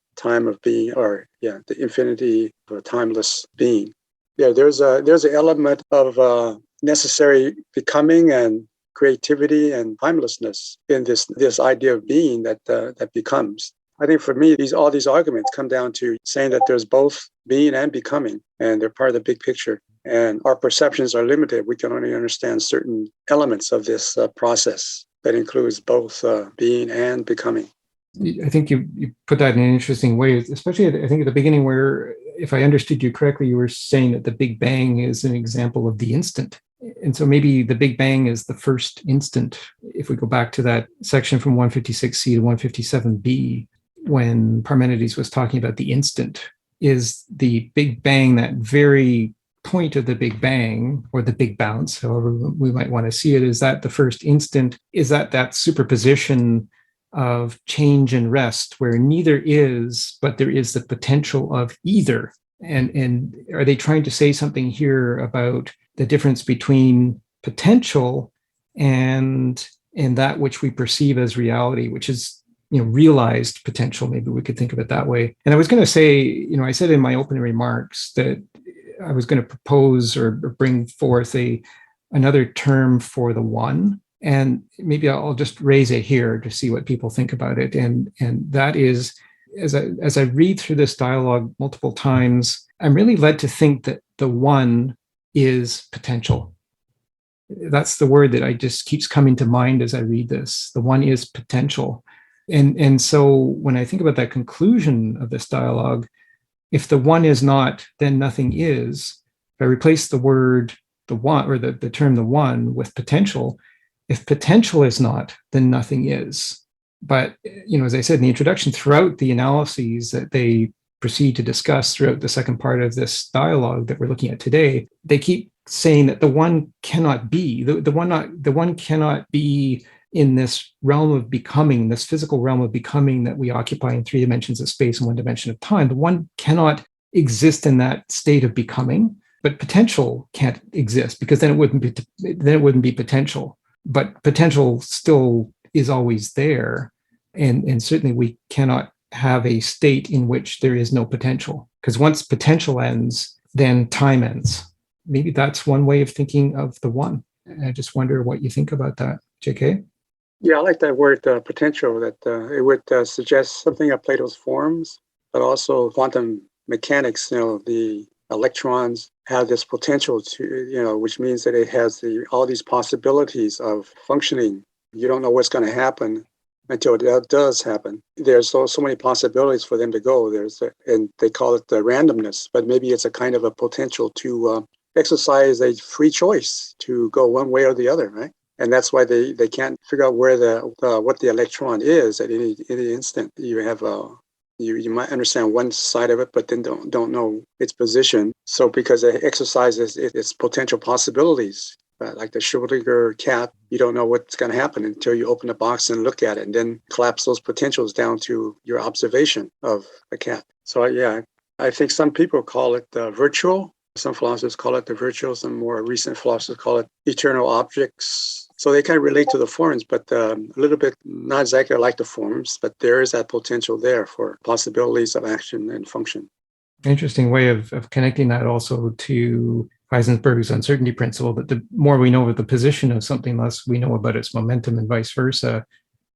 of being, the infinity of a timeless being. Yeah, there's an element of necessary becoming and creativity and timelessness in this idea of being that becomes. I think for me, all these arguments come down to saying that there's both being and becoming, and they're part of the big picture. And our perceptions are limited. We can only understand certain elements of this process that includes both being and becoming. I think you put that in an interesting way, especially I think at the beginning where, if I understood you correctly, you were saying that the Big Bang is an example of the instant. And so maybe the Big Bang is the first instant. If we go back to that section from 156C to 157B, when Parmenides was talking about the instant, is the Big Bang that very point of the Big Bang, or the Big Bounce, however we might want to see it, is that the first instant? Is that superposition of change and rest, where neither is, but there is the potential of either? And are they trying to say something here about the difference between potential and that which we perceive as reality, which is realized potential? Maybe we could think of it that way. And I was going to say, I said in my opening remarks that I was going to propose or bring forth another term for the one. And maybe I'll just raise it here to see what people think about it. And that is, as I read through this dialogue multiple times, I'm really led to think that the one is potential. That's the word that just keeps coming to mind as I read this. The one is potential. And so when I think about that conclusion of this dialogue, if the one is not, then nothing is. If I replace the word the one, or the term the one, with potential, if potential is not, then nothing is. But, as I said in the introduction, throughout the analyses that they proceed to discuss throughout the second part of this dialogue that we're looking at today, they keep saying that the one cannot be, the one cannot be in this realm of becoming, this physical realm of becoming that we occupy in 3 dimensions of space and 1 dimension of time. The one cannot exist in that state of becoming, but potential can't exist, because then it wouldn't be potential. But potential still is always there. And certainly we cannot have a state in which there is no potential, because once potential ends, then time ends. Maybe that's one way of thinking of the one. And I just wonder what you think about that. JK? Yeah, I like that word potential, that it would suggest something of Plato's forms, but also quantum mechanics, the electrons have this potential to, which means that it has all these possibilities of functioning. You don't know what's going to happen until it does happen. There's so many possibilities for them to go. And they call it the randomness, but maybe it's a kind of a potential to exercise a free choice to go one way or the other, right? And that's why they can't figure out where what the electron is at any instant. You have you might understand one side of it, but then don't know its position. So because it exercises its potential possibilities, like the Schrodinger cat, you don't know what's going to happen until you open the box and look at it, and then collapse those potentials down to your observation of the cat. So yeah, I think some people call it virtual. Some philosophers call it the virtual. Some more recent philosophers call it eternal objects. So they kind of relate to the forms, but a little bit not exactly like the forms, but there is that potential there for possibilities of action and function. Interesting way of connecting that also to Heisenberg's uncertainty principle, that the more we know of the position of something, less we know about its momentum and vice versa.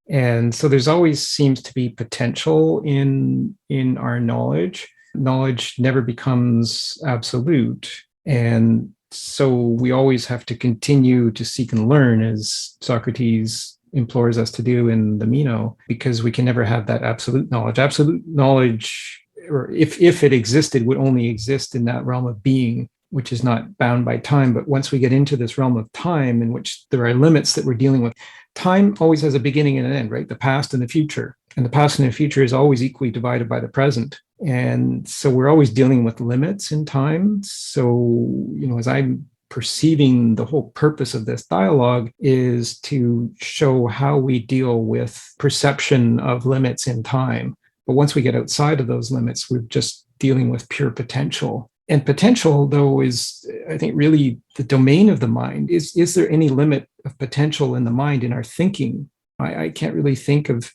And so there's always seems to be potential in our knowledge. Knowledge never becomes absolute. And so we always have to continue to seek and learn, as Socrates implores us to do in the Meno, because we can never have that absolute knowledge. Absolute knowledge, or if it existed, would only exist in that realm of being, which is not bound by time. But once we get into this realm of time, in which there are limits that we're dealing with, time always has a beginning and an end, right? The past and the future. And the past and the future is always equally divided by the present. And so we're always dealing with limits in time. So, as I'm perceiving, the whole purpose of this dialogue is to show how we deal with perception of limits in time. But once we get outside of those limits, we're just dealing with pure potential. And potential, though, is, I think, really the domain of the mind. Is there any limit of potential in the mind, in our thinking? I can't really think of,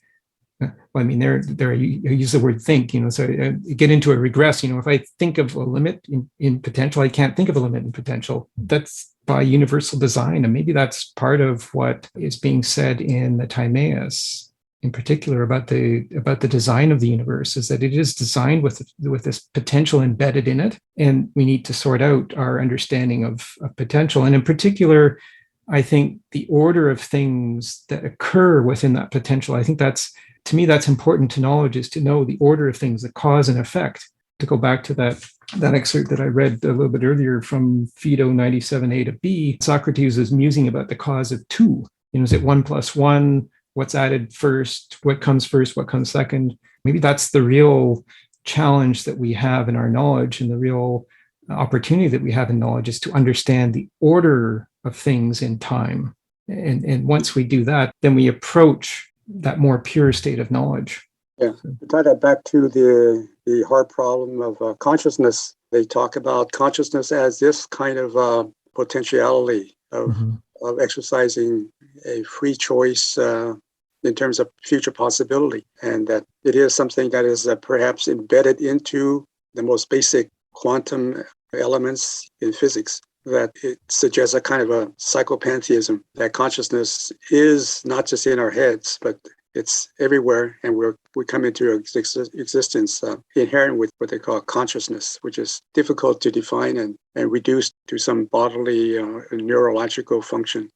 I mean, I use the word think, so I get into a regress. If I think of a limit in potential, I can't think of a limit in potential. That's by universal design. And maybe that's part of what is being said in the Timaeus, in particular about the design of the universe, is that it is designed with this potential embedded in it. And we need to sort out our understanding of potential. And in particular, I think the order of things that occur within that potential, I think to me, that's important to knowledge, is to know the order of things, the cause and effect. To go back to that excerpt that I read a little bit earlier from Phaedo 97a to b, Socrates is musing about the cause of two. Is it 1 + 1? What's added first? What comes first? What comes second? Maybe that's the real challenge that we have in our knowledge, and the real opportunity that we have in knowledge, is to understand the order of things in time. And once we do that, then we approach that more pure state of knowledge. Yeah, to tie that back to the hard problem of consciousness, they talk about consciousness as this kind of potentiality of exercising a free choice in terms of future possibility, and that it is something that is perhaps embedded into the most basic quantum elements in physics, that it suggests a kind of a psychopantheism, that consciousness is not just in our heads, but it's everywhere, and we come into existence inherent with what they call consciousness, which is difficult to define and reduce to some bodily neurological function.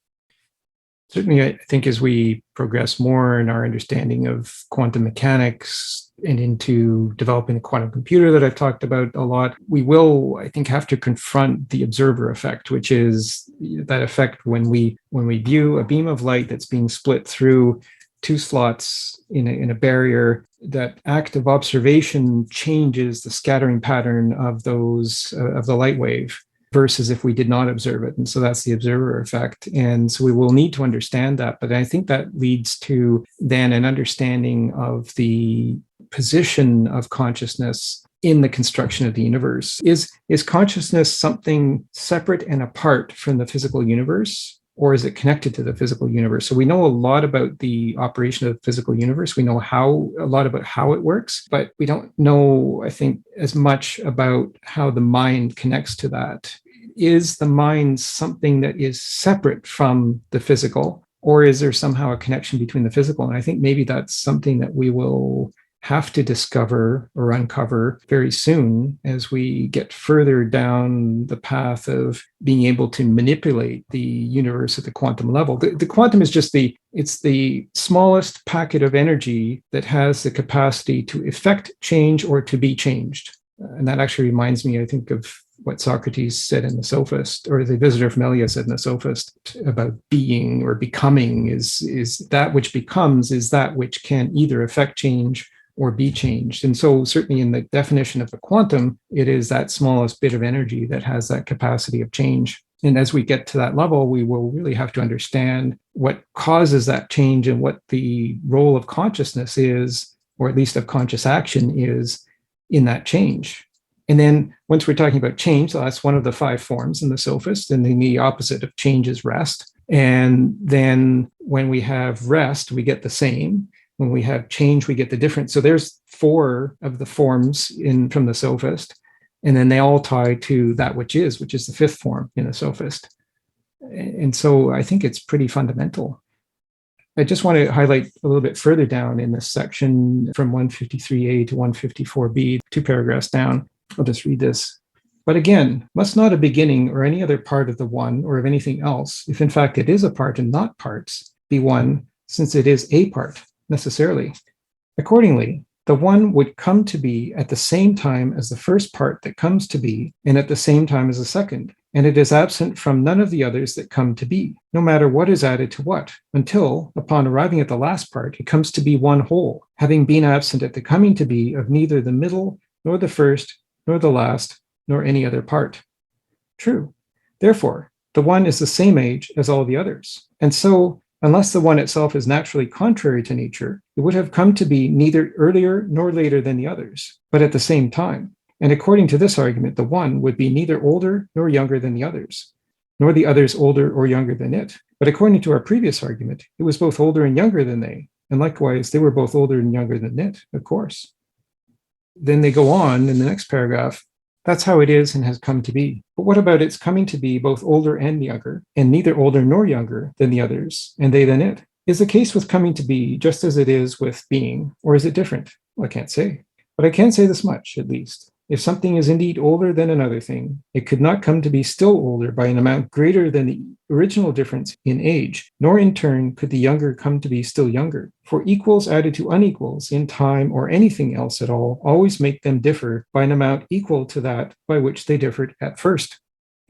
Certainly, I think as we progress more in our understanding of quantum mechanics and into developing the quantum computer that I've talked about a lot, we will, I think, have to confront the observer effect, which is that effect when we view a beam of light that's being split through two slots in a barrier. That act of observation changes the scattering pattern of those of the light wave, versus if we did not observe it. And so that's the observer effect. And so we will need to understand that. But I think that leads to then an understanding of the position of consciousness in the construction of the universe. Is consciousness something separate and apart from the physical universe, or is it connected to the physical universe? So we know a lot about the operation of the physical universe. We know a lot about how it works, but we don't know, I think, as much about how the mind connects to that. Is the mind something that is separate from the physical, Or is there somehow a connection between the physical? And I think maybe that's something that we will have to discover or uncover very soon as we get further down the path of being able to manipulate the universe at the quantum level. The quantum is just it's the smallest packet of energy that has the capacity to effect change or to be changed. And that actually reminds me, I think, of what Socrates said in the Sophist, or the visitor from Elia said in the Sophist, about being or becoming is that which becomes is that which can either affect change or be changed. And so certainly in the definition of the quantum, it is that smallest bit of energy that has that capacity of change. And as we get to that level, we will really have to understand what causes that change and what the role of consciousness is, or at least of conscious action is, in that change. And then once we're talking about change, so that's one of the 5 forms in the Sophist, and then the opposite of change is rest. And then when we have rest, we get the same. When we have change, we get the difference. So there's 4 of the forms from the Sophist, and then they all tie to that which is the 5th form in the Sophist. And so I think it's pretty fundamental. I just want to highlight a little bit further down in this section from 153a to 154b, 2 paragraphs down. I'll just read this. But again, must not a beginning or any other part of the one or of anything else, if in fact it is a part and not parts, be one, since it is a part, necessarily. Accordingly, the one would come to be at the same time as the first part that comes to be, and at the same time as the second, and it is absent from none of the others that come to be, no matter what is added to what, until, upon arriving at the last part, it comes to be one whole, having been absent at the coming to be of neither the middle, nor the first, nor the last, nor any other part. True. Therefore, the one is the same age as all the others. And so, unless the one itself is naturally contrary to nature, it would have come to be neither earlier nor later than the others, but at the same time. And according to this argument, the one would be neither older nor younger than the others, nor the others older or younger than it. But according to our previous argument, it was both older and younger than they, and likewise, they were both older and younger than it, of course. Then they go on in the next paragraph. That's how it is and has come to be. But what about its coming to be both older and younger, and neither older nor younger than the others, and they than it? Is the case with coming to be just as it is with being, or is it different? Well, I can't say. But I can say this much, at least. If something is indeed older than another thing, it could not come to be still older by an amount greater than the original difference in age, nor in turn could the younger come to be still younger. For equals added to unequals in time or anything else at all always make them differ by an amount equal to that by which they differed at first.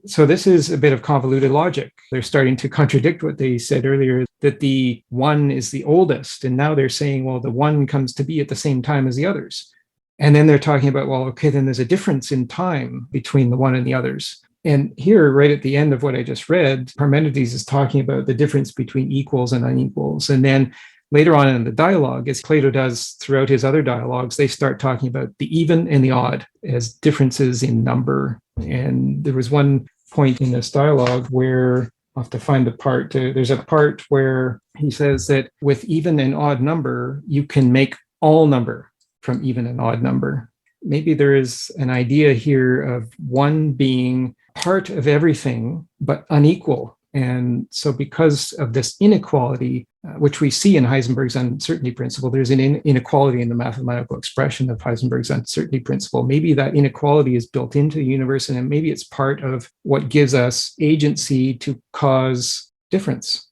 So this is a bit of convoluted logic. They're starting to contradict what they said earlier, that the one is the oldest. And now they're saying, well, the one comes to be at the same time as the others. And then they're talking about, well, okay, then there's a difference in time between the one and the others. And here, right at the end of what I just read, Parmenides is talking about the difference between equals and unequals. And then later on in the dialogue, as Plato does throughout his other dialogues, they start talking about the even and the odd as differences in number. And there was one point in this dialogue where I'll have to find the part. There's a part where he says that with even and odd number, you can make all number from even and odd number. Maybe there is an idea here of one being part of everything, but unequal. And so because of this inequality, which we see in Heisenberg's uncertainty principle, there's an inequality in the mathematical expression of Heisenberg's uncertainty principle. Maybe that inequality is built into the universe, and maybe it's part of what gives us agency to cause difference.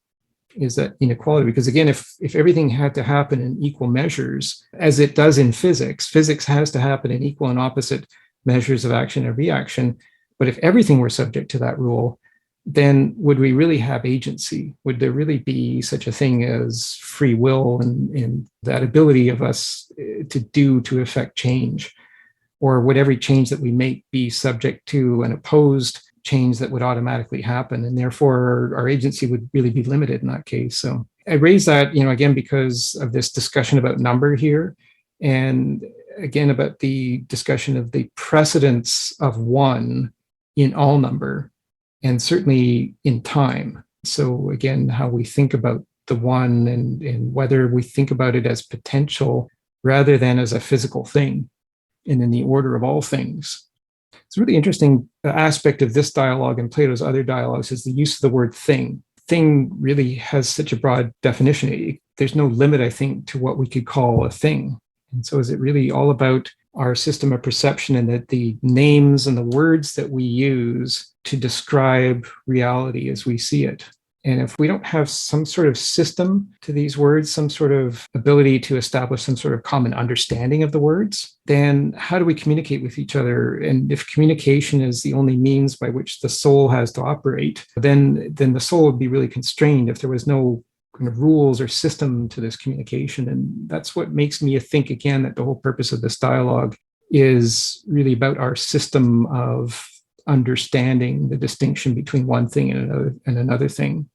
Is that inequality? Because again, if everything had to happen in equal measures, as it does in physics, physics has to happen in equal and opposite measures of action and reaction. But if everything were subject to that rule, then would we really have agency? Would there really be such a thing as free will and that ability of us to affect change? Or would every change that we make be subject to an opposed change that would automatically happen, and therefore our agency would really be limited in that case? So I raise that, again, because of this discussion about number here, and again about the discussion of the precedence of one in all number, and certainly in time. So again, how we think about the one and whether we think about it as potential rather than as a physical thing, and in the order of all things. It's a really interesting aspect of this dialogue and Plato's other dialogues is the use of the word thing. thing really has such a broad definition. There's no limit, I think, to what we could call a thing. And so is it really all about our system of perception and that the names and the words that we use to describe reality as we see it? And if we don't have some sort of system to these words, some sort of ability to establish some sort of common understanding of the words, then how do we communicate with each other? And if communication is the only means by which the soul has to operate, then the soul would be really constrained if there was no kind of rules or system to this communication. And that's what makes me think again that the whole purpose of this dialogue is really about our system of understanding the distinction between one thing and another thing.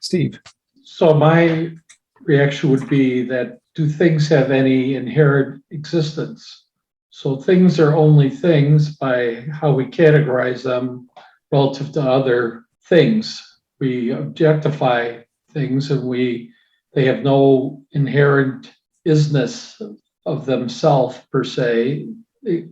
Steve. So my reaction would be that, do things have any inherent existence? So things are only things by how we categorize them relative to other things. We objectify things and they have no inherent isness of themselves per se,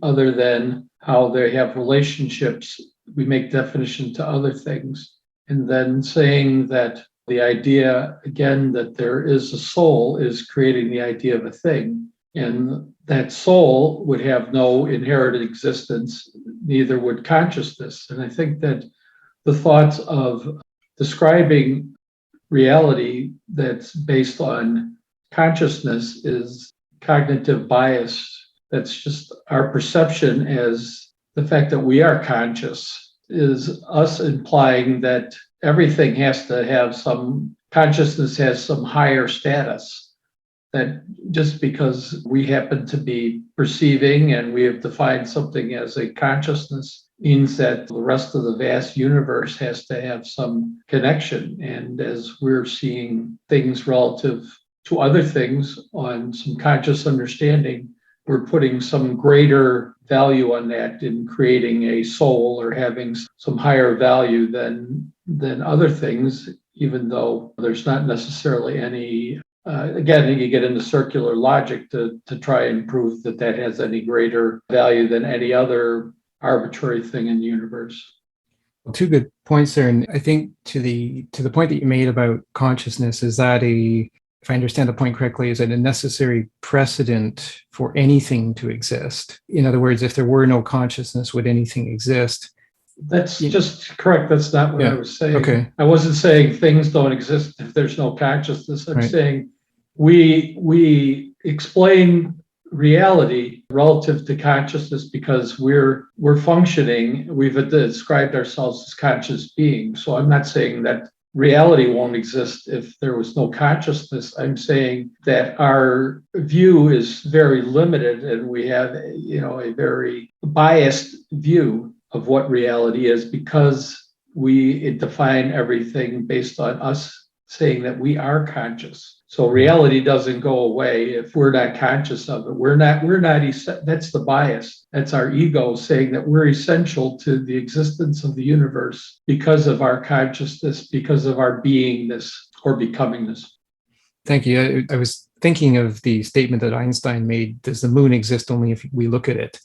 other than how they have relationships. We make definition to other things. And then saying that the idea, again, that there is a soul is creating the idea of a thing. And that soul would have no inherent existence, neither would consciousness. And I think that the thoughts of describing reality that's based on consciousness is cognitive bias. That's just our perception as the fact that we are conscious is us implying that everything has to have consciousness has some higher status, that just because we happen to be perceiving and we have defined something as a consciousness means that the rest of the vast universe has to have some connection. And as we're seeing things relative to other things on some conscious understanding, we're putting some greater value on that in creating a soul or having some higher value than other things, even though there's not necessarily any, again, you get into circular logic to try and prove that has any greater value than any other arbitrary thing in the universe. Well, two good points there. And I think to the point that you made about consciousness, is that if I understand the point correctly, is it a necessary precedent for anything to exist? In other words, if there were no consciousness, would anything exist? That's just correct. That's not what I was saying. Okay. I wasn't saying things don't exist if there's no consciousness. I'm Right. saying we explain reality relative to consciousness because we're functioning. We've described ourselves as conscious beings. So I'm not saying that reality won't exist if there was no consciousness. I'm saying that our view is very limited and we have, a very biased view of what reality is because we define everything based on us saying that we are conscious. So reality doesn't go away if we're not conscious of it. We're not, that's the bias. That's our ego saying that we're essential to the existence of the universe because of our consciousness, because of our beingness or becomingness. Thank you. I was thinking of the statement that Einstein made, does the moon exist only if we look at it?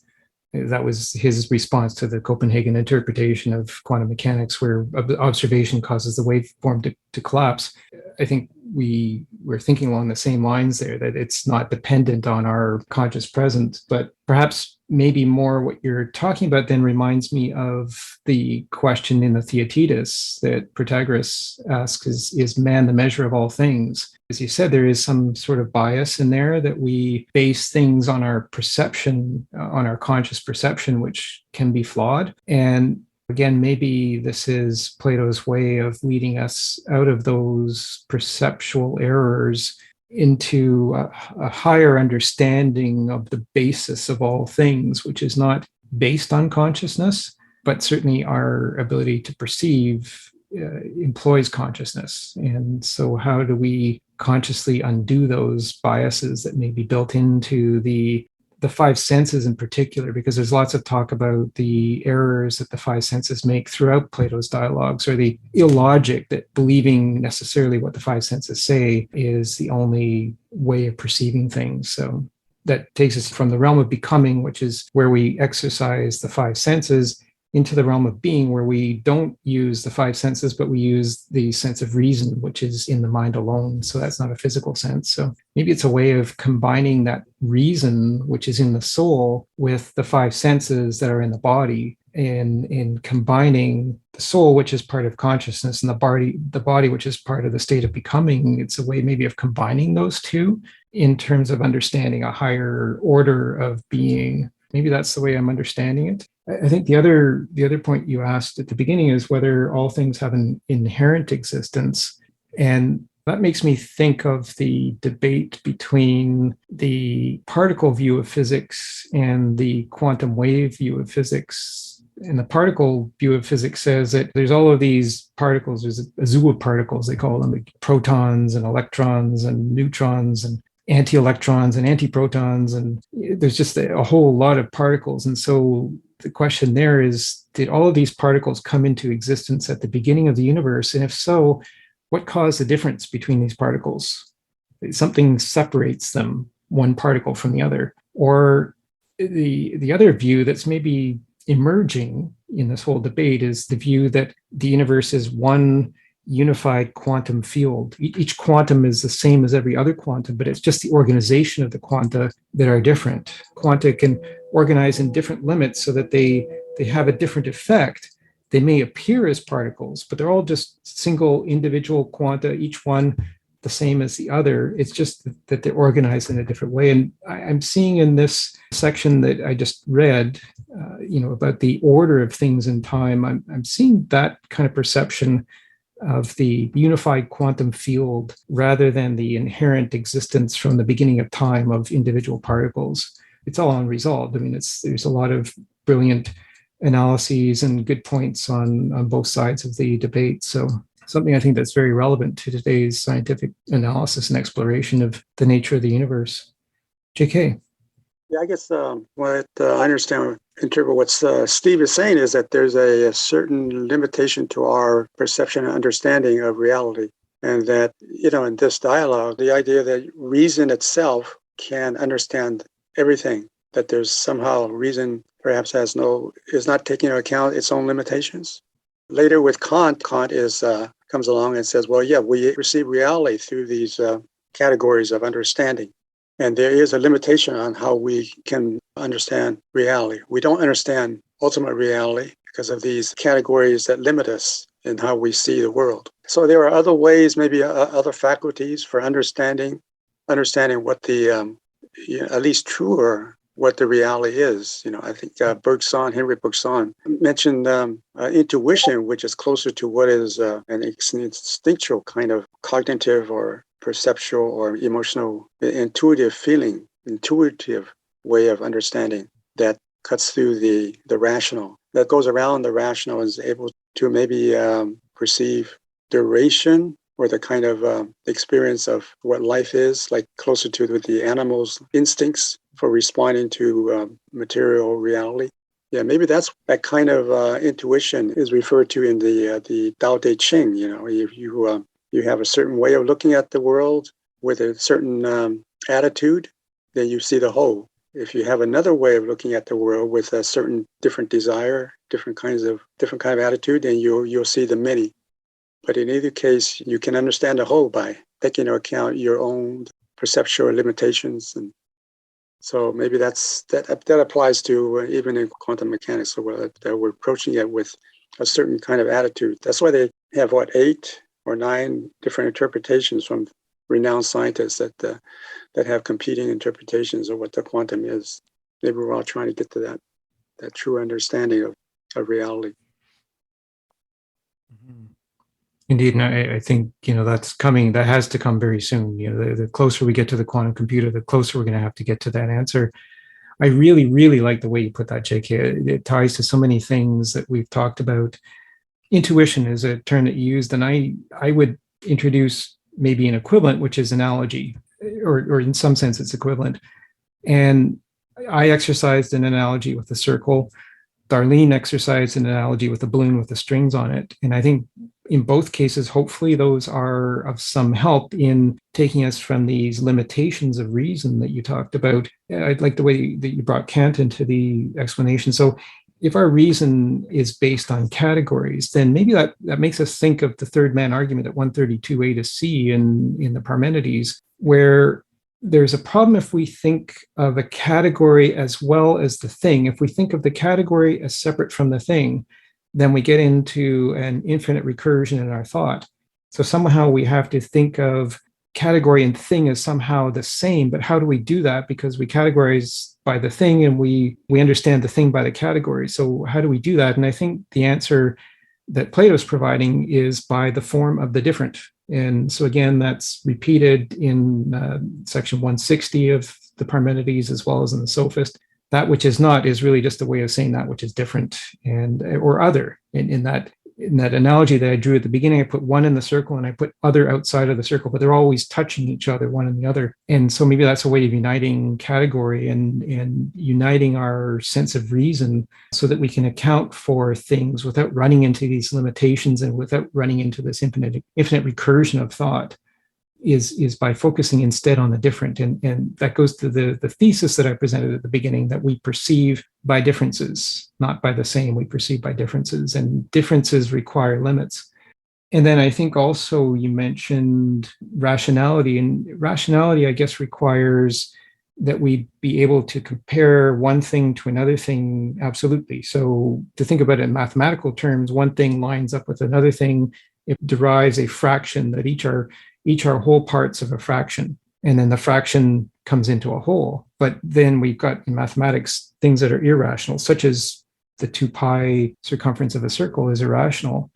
That was his response to the Copenhagen interpretation of quantum mechanics, where observation causes the waveform to collapse. I think we're thinking along the same lines there, that it's not dependent on our conscious presence, but perhaps maybe more what you're talking about then reminds me of the question in the Theaetetus that Protagoras asks, is man the measure of all things? As you said, there is some sort of bias in there that we base things on our perception, on our conscious perception, which can be flawed. And again, maybe this is Plato's way of leading us out of those perceptual errors into a higher understanding of the basis of all things, which is not based on consciousness, but certainly our ability to perceive employs consciousness. And so how do we consciously undo those biases that may be built into the five senses in particular, because there's lots of talk about the errors that the five senses make throughout Plato's dialogues, or the illogic that believing necessarily what the five senses say is the only way of perceiving things. So that takes us from the realm of becoming, which is where we exercise the five senses, into the realm of being where we don't use the five senses, but we use the sense of reason, which is in the mind alone. So that's not a physical sense. So maybe it's a way of combining that reason, which is in the soul, with the five senses that are in the body, in combining the soul, which is part of consciousness, and the body, which is part of the state of becoming. It's a way maybe of combining those two in terms of understanding a higher order of being. Maybe that's the way I'm understanding it. I think the other point you asked at the beginning is whether all things have an inherent existence. And that makes me think of the debate between the particle view of physics and the quantum wave view of physics. And the particle view of physics says that there's all of these particles, there's a zoo of particles, they call them, like protons and electrons and neutrons and anti-electrons and anti-protons, and there's just a whole lot of particles. And so the question there is, did all of these particles come into existence at the beginning of the universe? And if so, what caused the difference between these particles? Something separates them, one particle from the other. Or the other view that's maybe emerging in this whole debate is the view that the universe is one unified quantum field. Each quantum is the same as every other quantum, but it's just the organization of the quanta that are different. Quanta can organize in different limits so that they have a different effect. They may appear as particles, but they're all just single individual quanta, each one the same as the other. It's just that they're organized in a different way. And I'm seeing in this section that I just read, about the order of things in time, I'm seeing that kind of perception of the unified quantum field rather than the inherent existence from the beginning of time of individual particles. It's all unresolved. I mean, there's a lot of brilliant analyses and good points on both sides of the debate. So something I think that's very relevant to today's scientific analysis and exploration of the nature of the universe. JK. Yeah, I guess what I understand, interpret what Steve is saying is that there's a certain limitation to our perception and understanding of reality. And that, in this dialogue, the idea that reason itself can understand everything, that there's somehow reason perhaps is not taking into account its own limitations. Later with Kant comes along and says, well, yeah, we receive reality through these categories of understanding. And there is a limitation on how we can understand reality. We don't understand ultimate reality because of these categories that limit us in how we see the world. So there are other ways, maybe other faculties for understanding what the, at least truer, what the reality is. I think Henry Bergson mentioned intuition, which is closer to what is an instinctual kind of cognitive or perceptual or emotional, intuitive way of understanding that cuts through the rational, that goes around the rational, and is able to maybe perceive duration or the kind of experience of what life is, like closer to the animal's instincts for responding to material reality. Yeah, maybe that's that kind of intuition is referred to in the Tao Te Ching. You have a certain way of looking at the world with a certain attitude, then you see the whole. If you have another way of looking at the world with a certain different desire, different kind of attitude, then you'll see the many. But in either case, you can understand the whole by taking into account your own perceptual limitations. And so maybe that applies to even in quantum mechanics, so that we're approaching it with a certain kind of attitude. That's why they have 8 or 9 different interpretations from renowned scientists that have competing interpretations of what the quantum is. Maybe we're all trying to get to that true understanding of reality. Indeed, and I think that's coming. That has to come very soon. The closer we get to the quantum computer, the closer we're going to have to get to that answer. I really, really like the way you put that, JK. It ties to so many things that we've talked about. Intuition is a term that you used, and I would introduce maybe an equivalent, which is analogy, or in some sense it's equivalent. And I exercised an analogy with the circle. Darlene exercised an analogy with a balloon with the strings on it. And I think in both cases, hopefully those are of some help in taking us from these limitations of reason that you talked about. I like the way that you brought Kant into the explanation. So if our reason is based on categories, then maybe that makes us think of the third man argument at 132a to c in the Parmenides, where there's a problem if we think of a category as well as the thing. If we think of the category as separate from the thing, then we get into an infinite recursion in our thought. So somehow we have to think of category and thing as somehow the same, but how do we do that? Because we categorize by the thing and we understand the thing by the category. So how do we do that? And I think the answer that Plato's providing is by the form of the different. And so again, that's repeated in section 160 of the Parmenides as well as in the Sophist. That which is not is really just a way of saying that which is different and or other. In that analogy that I drew at the beginning, I put one in the circle and I put other outside of the circle, but they're always touching each other, one and the other. And so maybe that's a way of uniting category and uniting our sense of reason so that we can account for things without running into these limitations and without running into this infinite recursion of thought. Is by focusing instead on the different. And that goes to the thesis that I presented at the beginning, that we perceive by differences, not by the same. We perceive by differences, and differences require limits. And then I think also you mentioned rationality, and rationality, I guess, requires that we be able to compare one thing to another thing absolutely. So to think about it in mathematical terms, one thing lines up with another thing. It derives a fraction that each are whole parts of a fraction, and then the fraction comes into a whole. But then we've got in mathematics things that are irrational, such as the 2 pi circumference of a circle is irrational.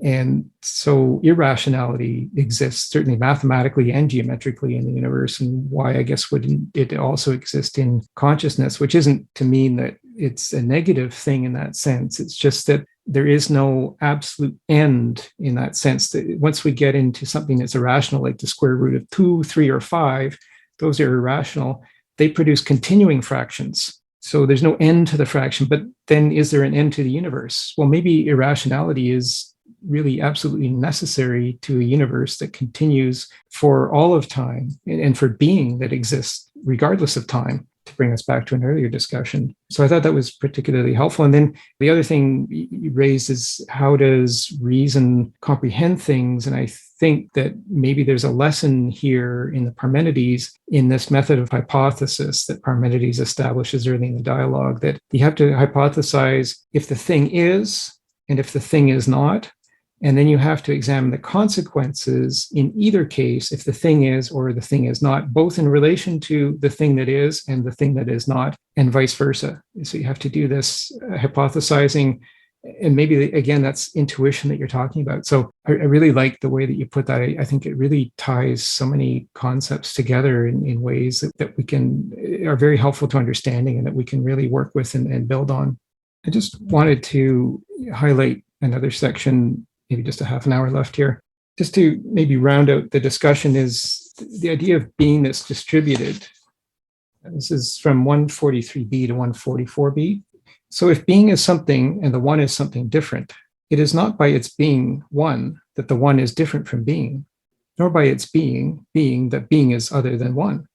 And so irrationality exists certainly mathematically and geometrically in the universe. And why, I guess, wouldn't it also exist in consciousness, which isn't to mean that it's a negative thing in that sense. It's just that there is no absolute end in that sense. That once we get into something that's irrational, like the square root of 2, 3, or 5, those are irrational. They produce continuing fractions. So there's no end to the fraction, but then is there an end to the universe? Well, maybe irrationality is really absolutely necessary to a universe that continues for all of time and for being that exists regardless of time, to bring us back to an earlier discussion. So I thought that was particularly helpful. And then the other thing you raised is, how does reason comprehend things? And I think that maybe there's a lesson here in the Parmenides in this method of hypothesis that Parmenides establishes early in the dialogue, that you have to hypothesize if the thing is and if the thing is not. And then you have to examine the consequences in either case, if the thing is or the thing is not, both in relation to the thing that is and the thing that is not, and vice versa. So you have to do this hypothesizing, and maybe, again, that's intuition that you're talking about. So I really like the way that you put that. I think it really ties so many concepts together in ways that we are very helpful to understanding and that we can really work with and build on. I just wanted to highlight another section, maybe just a half an hour left here, just to maybe round out the discussion, is the idea of beingness distributed. This is from 143b to 144b. So if being is something and the one is something different, it is not by its being one that the one is different from being, nor by its being that being is other than one.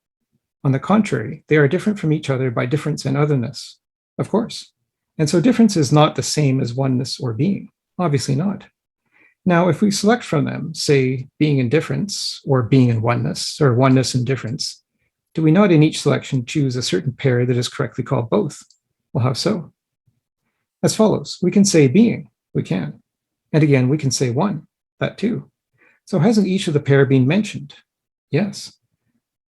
On the contrary, they are different from each other by difference and otherness, of course. And so difference is not the same as oneness or being, obviously not. Now, if we select from them, say, being and difference, or being and oneness, or oneness and difference, do we not in each selection choose a certain pair that is correctly called both? Well, how so? As follows. We can say being, we can. And again, we can say one, that too. So hasn't each of the pair been mentioned? Yes.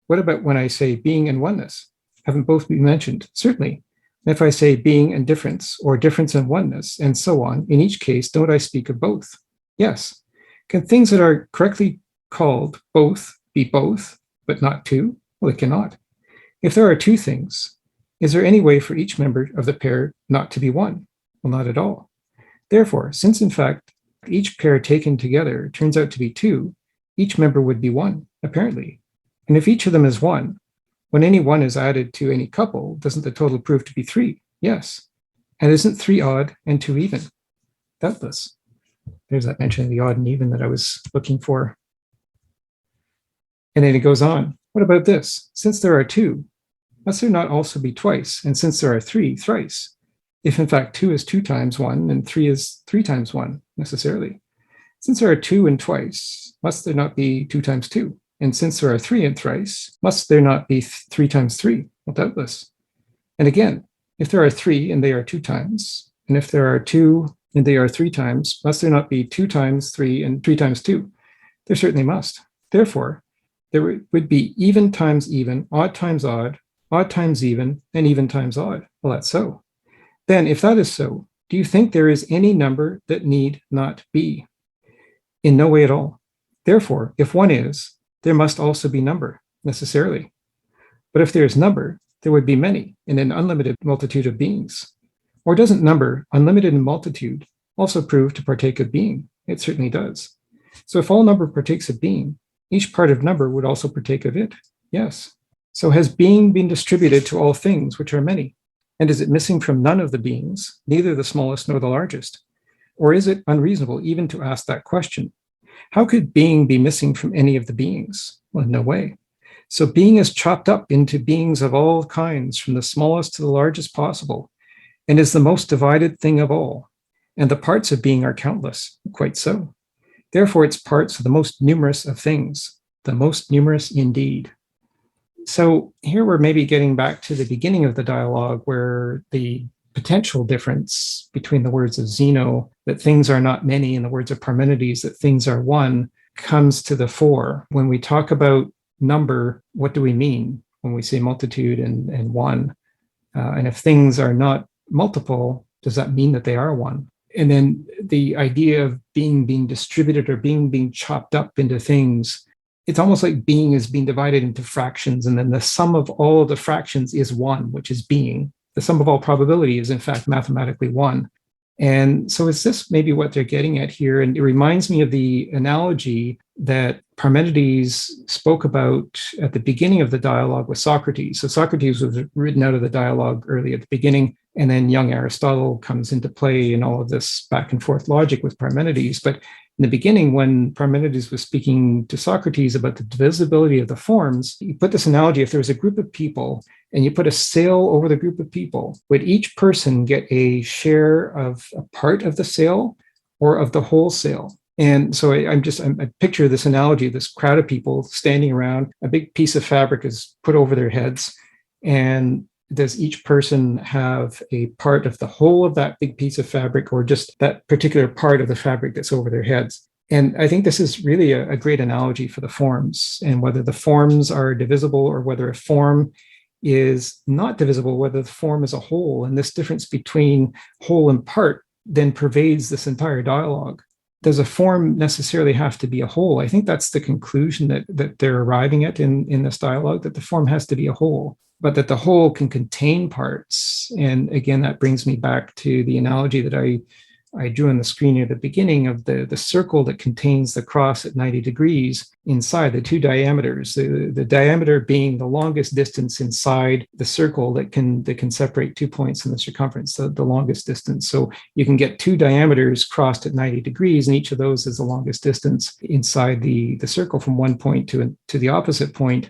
What about when I say being and oneness? Haven't both been mentioned? Certainly. And if I say being and difference, or difference and oneness, and so on, in each case, don't I speak of both? Yes. Can things that are correctly called both be both, but not two? Well, they cannot. If there are two things, is there any way for each member of the pair not to be one? Well, not at all. Therefore, since in fact each pair taken together turns out to be two, each member would be one, apparently. And if each of them is one, when any one is added to any couple, doesn't the total prove to be three? Yes. And isn't 3 odd and 2 even? Doubtless. There's that mention of the odd and even that I was looking for. And then it goes on. What about this? Since there are 2, must there not also be twice? And since there are 3, thrice? if in fact 2 is 2 times 1 and 3 is 3 times 1 necessarily? Since there are 2 and twice, must there not be 2 times 2? And since there are 3 and thrice, must there not be 3 times 3? Well, doubtless. And again, if there are 3 and they are 2 times, and if there are 2 and they are 3 times, must there not be 2 times 3 and 3 times 2? There certainly must. Therefore, there would be even times even, odd times odd times even, and even times odd. Well, that's so. Then, if that is so, do you think there is any number that need not be? In no way at all. Therefore, if one is, there must also be number, necessarily. But if there is number, there would be many in an unlimited multitude of beings. Or doesn't number, unlimited in multitude, also prove to partake of being? It certainly does. So if all number partakes of being, each part of number would also partake of it. Yes. So has being been distributed to all things, which are many? And is it missing from none of the beings, neither the smallest nor the largest? Or is it unreasonable even to ask that question? How could being be missing from any of the beings? Well, no way. So being is chopped up into beings of all kinds, from the smallest to the largest possible, and is the most divided thing of all. And the parts of being are countless, quite so. Therefore, its parts are the most numerous of things, the most numerous indeed. So here we're maybe getting back to the beginning of the dialogue, where the potential difference between the words of Zeno, that things are not many, and the words of Parmenides, that things are one, comes to the fore. When we talk about number, what do we mean when we say multitude and one? And if things are not multiple, does that mean that they are one? And then the idea of being distributed or being chopped up into things, it's almost like being is being divided into fractions, and then the sum of all of the fractions is one, which is being. The sum of all probability is in fact mathematically one. And so is this maybe what they're getting at here? And it reminds me of the analogy that Parmenides spoke about at the beginning of the dialogue with Socrates. So Socrates was written out of the dialogue early at the beginning, and then young Aristotle comes into play in all of this back and forth logic with Parmenides. But in the beginning, when Parmenides was speaking to Socrates about the divisibility of the forms, he put this analogy: if there was a group of people and you put a sail over the group of people, would each person get a share of a part of the sail or of the whole sail? And so I picture this analogy, this crowd of people standing around, a big piece of fabric is put over their heads, and does each person have a part of the whole of that big piece of fabric, or just that particular part of the fabric that's over their heads? And I think this is really a great analogy for the forms, and whether the forms are divisible or whether a form is not divisible, whether the form is a whole. And this difference between whole and part then pervades this entire dialogue. Does a form necessarily have to be a whole? I think that's the conclusion that they're arriving at in this dialogue, that the form has to be a whole, but that the whole can contain parts. And again, that brings me back to the analogy that I drew on the screen near the beginning of the circle that contains the cross at 90 degrees inside the two diameters, the diameter being the longest distance inside the circle that can separate 2 points in the circumference, the longest distance. So you can get two diameters crossed at 90 degrees, and each of those is the longest distance inside the circle from one point to the opposite point,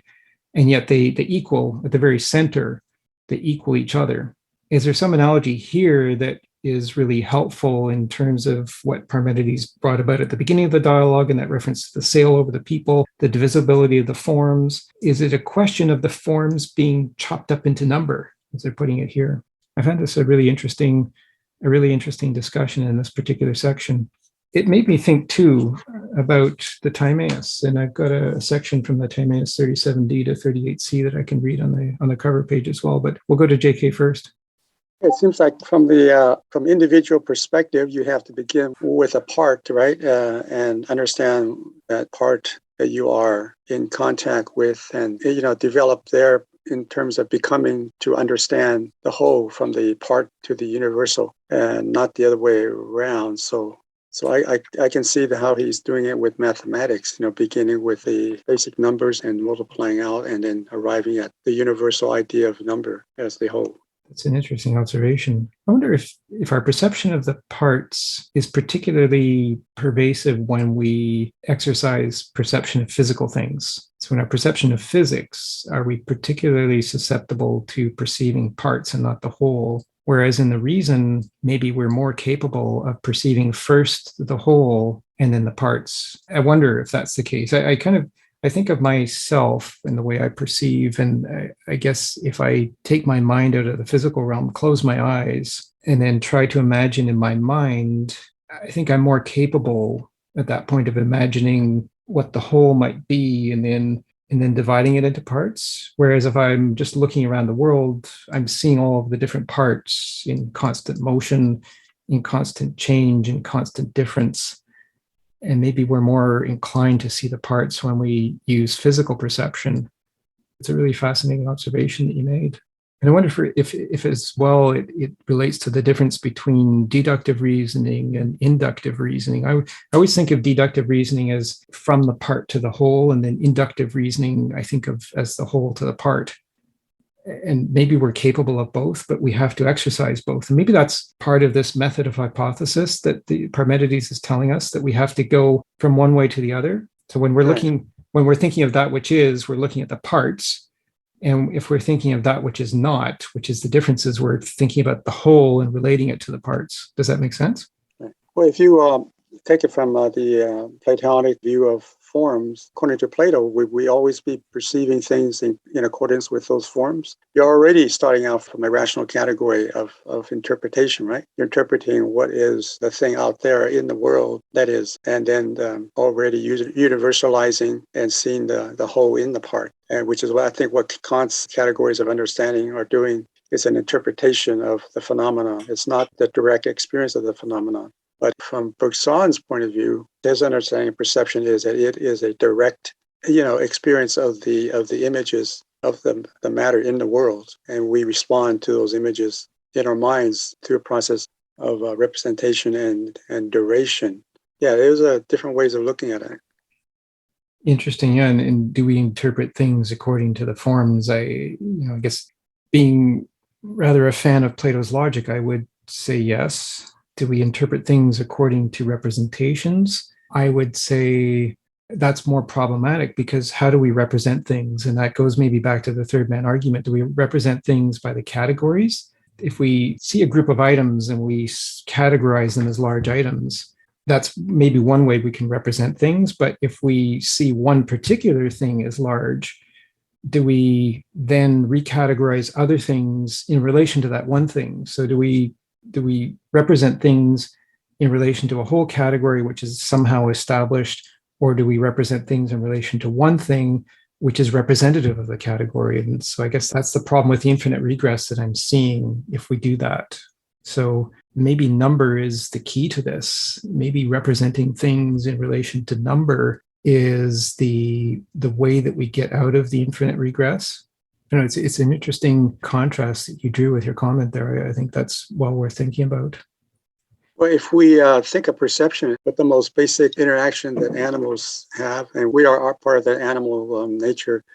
and yet they equal at the very center, they equal each other. Is there some analogy here that is really helpful in terms of what Parmenides brought about at the beginning of the dialogue, and that reference to the sail over the people, the divisibility of the forms? Is it a question of the forms being chopped up into number, as they're putting it here? I found this a really interesting discussion in this particular section. It made me think too about the Timaeus, and I've got a section from the Timaeus 37d to 38c that I can read on the cover page as well. But we'll go to JK first. It seems like from individual perspective, you have to begin with a part, right? And understand that part that you are in contact with, and develop there in terms of becoming to understand the whole, from the part to the universal, and not the other way around. So I can see how he's doing it with mathematics, beginning with the basic numbers and multiplying out, and then arriving at the universal idea of number as the whole. That's an interesting observation. I wonder if our perception of the parts is particularly pervasive when we exercise perception of physical things. So in our perception of physics, are we particularly susceptible to perceiving parts and not the whole? Whereas in the reason, maybe we're more capable of perceiving first the whole and then the parts. I wonder if that's the case. I think of myself and the way I perceive, and I guess if I take my mind out of the physical realm, close my eyes, and then try to imagine in my mind, I think I'm more capable at that point of imagining what the whole might be, and then dividing it into parts. Whereas if I'm just looking around the world, I'm seeing all of the different parts in constant motion, in constant change, in constant difference. And maybe we're more inclined to see the parts when we use physical perception. It's a really fascinating observation that you made. And I wonder if as well, it relates to the difference between deductive reasoning and inductive reasoning. I always think of deductive reasoning as from the part to the whole, and then inductive reasoning I think of as the whole to the part. And maybe we're capable of both, but we have to exercise both. And maybe that's part of this method of hypothesis that the Parmenides is telling us, that we have to go from one way to the other. So when we're thinking of that which is, we're looking at the parts. And if we're thinking of that which is not, which is the differences, we're thinking about the whole and relating it to the parts. Does that make sense? Well, if you take it from the Platonic view of forms, according to Plato, we always be perceiving things in accordance with those forms. You're already starting out from a rational category of interpretation, right? You're interpreting what is the thing out there in the world that is, and then already universalizing and seeing the whole in the part, and which is what I think what Kant's categories of understanding are doing. It's an interpretation of the phenomena. It's not the direct experience of the phenomenon. But from Bergson's point of view, his understanding of perception is that it is a direct, experience of the images of the matter in the world, and we respond to those images in our minds through a process of representation and duration. Yeah, there's different ways of looking at it. Interesting. Yeah, and do we interpret things according to the forms? I guess being rather a fan of Plato's logic, I would say yes. Do we interpret things according to representations? I would say that's more problematic, because how do we represent things? And that goes maybe back to the third man argument. Do we represent things by the categories? If we see a group of items and we categorize them as large items, that's maybe one way we can represent things. But if we see one particular thing as large, do we then recategorize other things in relation to that one thing? So do we represent things in relation to a whole category which is somehow established, or do we represent things in relation to one thing which is representative of the category? And so I guess that's the problem with the infinite regress that I'm seeing if we do that. So maybe number is the key to this. Maybe representing things in relation to number is the way that we get out of the infinite regress. It's an interesting contrast that you drew with your comment there. I think that's well worth thinking about. Well, if we think of perception, but the most basic interaction that animals have, and we are part of that animal nature,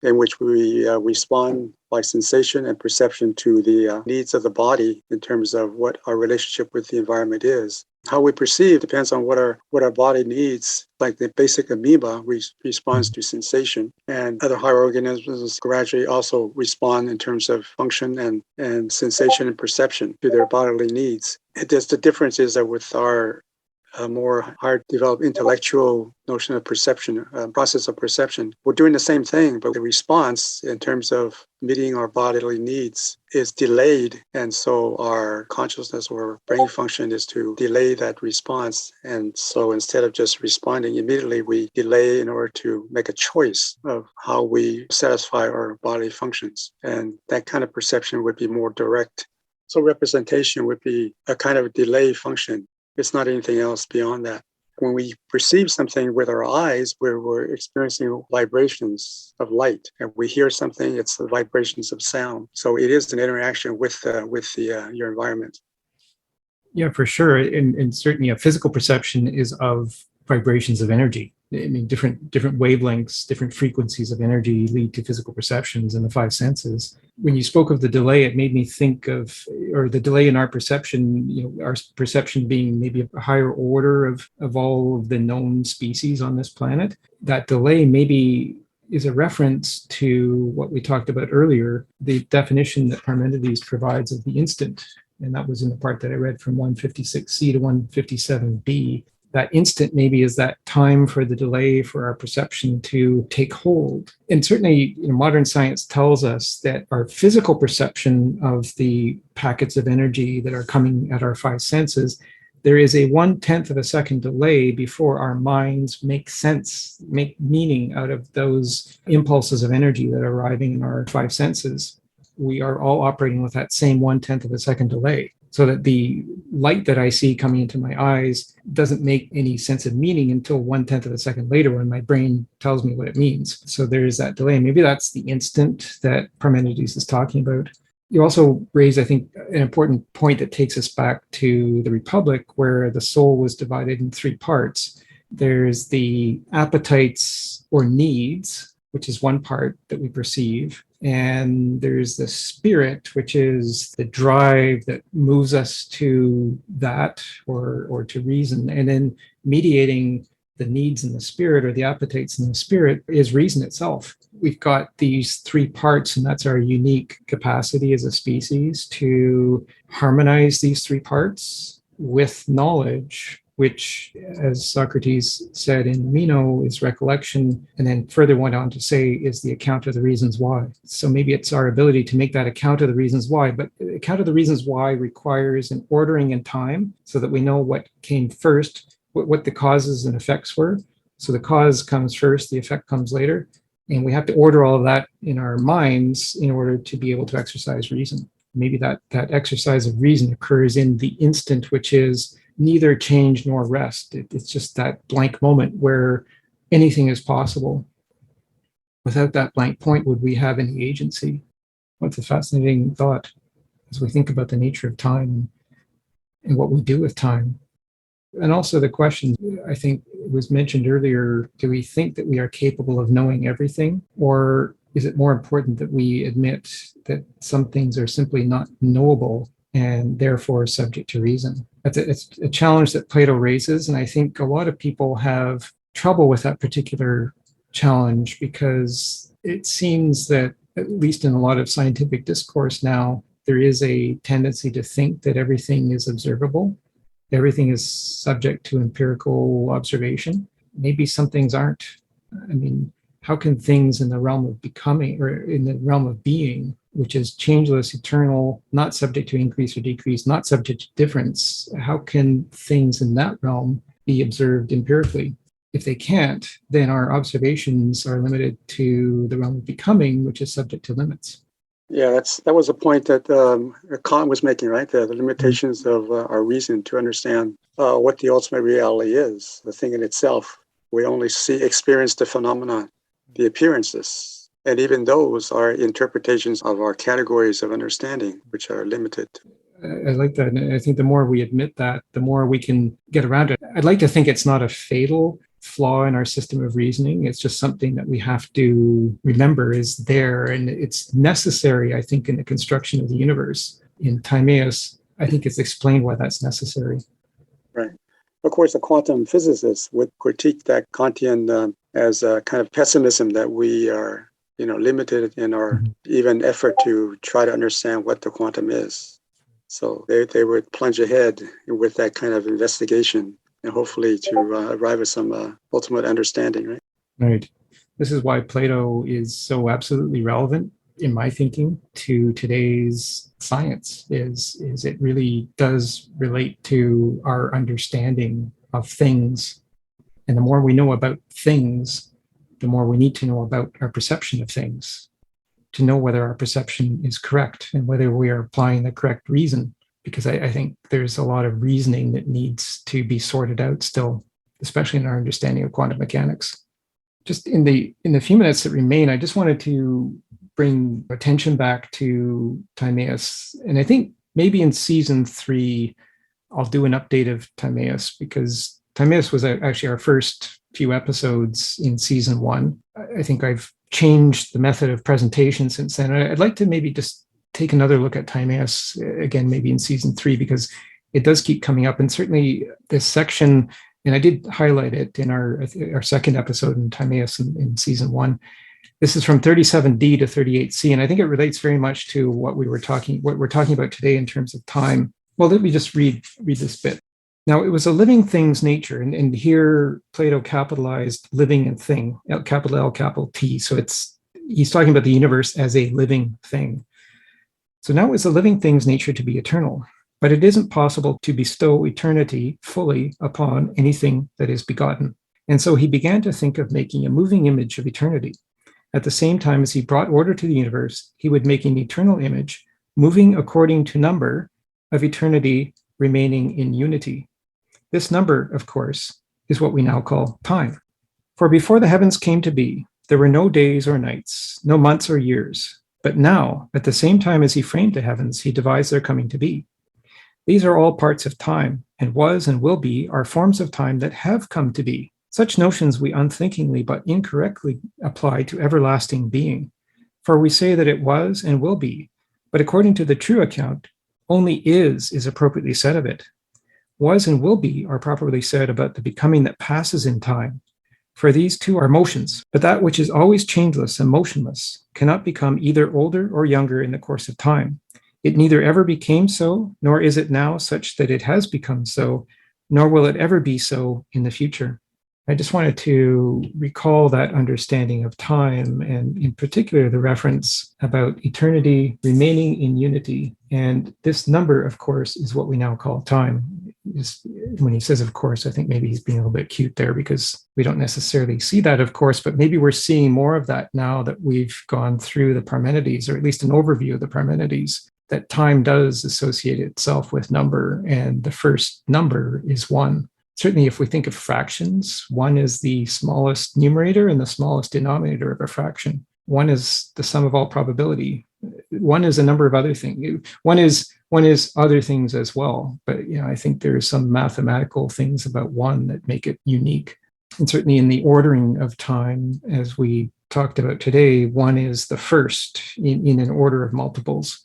in which we respond by sensation and perception to the needs of the body in terms of what our relationship with the environment is. How we perceive depends on what our body needs. Like the basic amoeba responds to sensation, and other higher organisms gradually also respond in terms of function and sensation and perception to their bodily needs. The difference is that with our more hard developed intellectual notion of perception, process of perception, we're doing the same thing, but the response in terms of meeting our bodily needs is delayed. And so our consciousness or brain function is to delay that response. And so instead of just responding immediately, we delay in order to make a choice of how we satisfy our bodily functions. And that kind of perception would be more direct. So representation would be a kind of delay function. It's not anything else beyond that. When we perceive something with our eyes, we're experiencing vibrations of light. And we hear something, it's the vibrations of sound. So it is an interaction with your environment. Yeah, for sure. And certainly a physical perception is of vibrations of energy. I mean, different wavelengths, different frequencies of energy lead to physical perceptions in the five senses. When you spoke of the delay, it made me think of, or the delay in our perception, our perception being maybe a higher order of all of the known species on this planet. That delay maybe is a reference to what we talked about earlier, the definition that Parmenides provides of the instant. And that was in the part that I read from 156C to 157B. That instant maybe is that time for the delay for our perception to take hold. And certainly, modern science tells us that our physical perception of the packets of energy that are coming at our five senses, there is a 1/10 of a second delay before our minds make sense, make meaning out of those impulses of energy that are arriving in our five senses. We are all operating with that same 1/10 of a second delay. So that the light that I see coming into my eyes doesn't make any sense of meaning until 1/10 of a second later when my brain tells me what it means. So there's that delay. Maybe that's the instant that Parmenides is talking about. You also raise, I think, an important point that takes us back to the Republic, where the soul was divided in three parts. There's the appetites or needs, which is one part that we perceive. And there's the spirit, which is the drive that moves us to that or to reason. And then mediating the needs in the spirit or the appetites in the spirit is reason itself. We've got these three parts, and that's our unique capacity as a species to harmonize these three parts with knowledge, which, as Socrates said in Meno, is recollection, and then further went on to say is the account of the reasons why. So maybe it's our ability to make that account of the reasons why, but the account of the reasons why requires an ordering in time so that we know what came first, what the causes and effects were. So the cause comes first, the effect comes later, and we have to order all of that in our minds in order to be able to exercise reason. Maybe that exercise of reason occurs in the instant, which is neither change nor rest. It's just that blank moment where anything is possible. Without that blank point, would we have any agency? What's a fascinating thought as we think about the nature of time and what we do with time. And also the question, I think it was mentioned earlier, do we think that we are capable of knowing everything? Or is it more important that we admit that some things are simply not knowable and therefore subject to reason? It's a challenge that Plato raises, and I think a lot of people have trouble with that particular challenge because it seems that, at least in a lot of scientific discourse now, there is a tendency to think that everything is observable, everything is subject to empirical observation. Maybe some things aren't. I mean, how can things in the realm of becoming or in the realm of being, which is changeless, eternal, not subject to increase or decrease, not subject to difference, how can things in that realm be observed empirically? If they can't, then our observations are limited to the realm of becoming, which is subject to limits. Yeah, that was a point that Kant was making, right? The limitations of our reason to understand what the ultimate reality is, the thing in itself. We only experience the phenomenon, the appearances, and even those are interpretations of our categories of understanding, which are limited. I like that. And I think the more we admit that, the more we can get around it. I'd like to think it's not a fatal flaw in our system of reasoning. It's just something that we have to remember is there, and it's necessary, I think, in the construction of the universe. In Timaeus, I think it's explained why that's necessary. Right. Of course, the quantum physicists would critique that Kantian as a kind of pessimism that we are, limited in our even effort to try to understand what the quantum is. So they would plunge ahead with that kind of investigation and hopefully to arrive at some ultimate understanding, right? Right. This is why Plato is so absolutely relevant, in my thinking, to today's science, is it really does relate to our understanding of things. And the more we know about things, the more we need to know about our perception of things, to know whether our perception is correct and whether we are applying the correct reason. Because I think there's a lot of reasoning that needs to be sorted out still, especially in our understanding of quantum mechanics. Just in the few minutes that remain, I just wanted to bring attention back to Timaeus. And I think maybe in season 3, I'll do an update of Timaeus, because Timaeus was actually our first few episodes in season 1. I think I've changed the method of presentation since then. I'd like to maybe just take another look at Timaeus again, maybe in season 3, because it does keep coming up. And certainly this section, and I did highlight it in our second episode in Timaeus in season 1, This is from 37D to 38C, and I think it relates very much to what we're talking about today in terms of time. Well, let me just read this bit. Now, it was a living thing's nature, and here Plato capitalized living and thing, capital L, capital T. So he's talking about the universe as a living thing. So now it's a living thing's nature to be eternal, but it isn't possible to bestow eternity fully upon anything that is begotten. And so he began to think of making a moving image of eternity. At the same time as he brought order to the universe, he would make an eternal image, moving according to number, of eternity remaining in unity. This number, of course, is what we now call time. For before the heavens came to be, there were no days or nights, no months or years. But now, at the same time as he framed the heavens, he devised their coming to be. These are all parts of time, and was and will be are forms of time that have come to be. Such notions we unthinkingly but incorrectly apply to everlasting being. For we say that it was and will be, but according to the true account, only is appropriately said of it. Was and will be are properly said about the becoming that passes in time. For these two are motions, but that which is always changeless and motionless cannot become either older or younger in the course of time. It neither ever became so, nor is it now such that it has become so, nor will it ever be so in the future. I just wanted to recall that understanding of time, and in particular, the reference about eternity remaining in unity. And this number, of course, is what we now call time. When he says, of course, I think maybe he's being a little bit cute there because we don't necessarily see that, of course, but maybe we're seeing more of that now that we've gone through the Parmenides, or at least an overview of the Parmenides, that time does associate itself with number, and the first number is one. Certainly, if we think of fractions, one is the smallest numerator and the smallest denominator of a fraction. One is the sum of all probability. One is a number of other things. One is other things as well. But I think there are some mathematical things about one that make it unique. And certainly in the ordering of time, as we talked about today, one is the first in an order of multiples.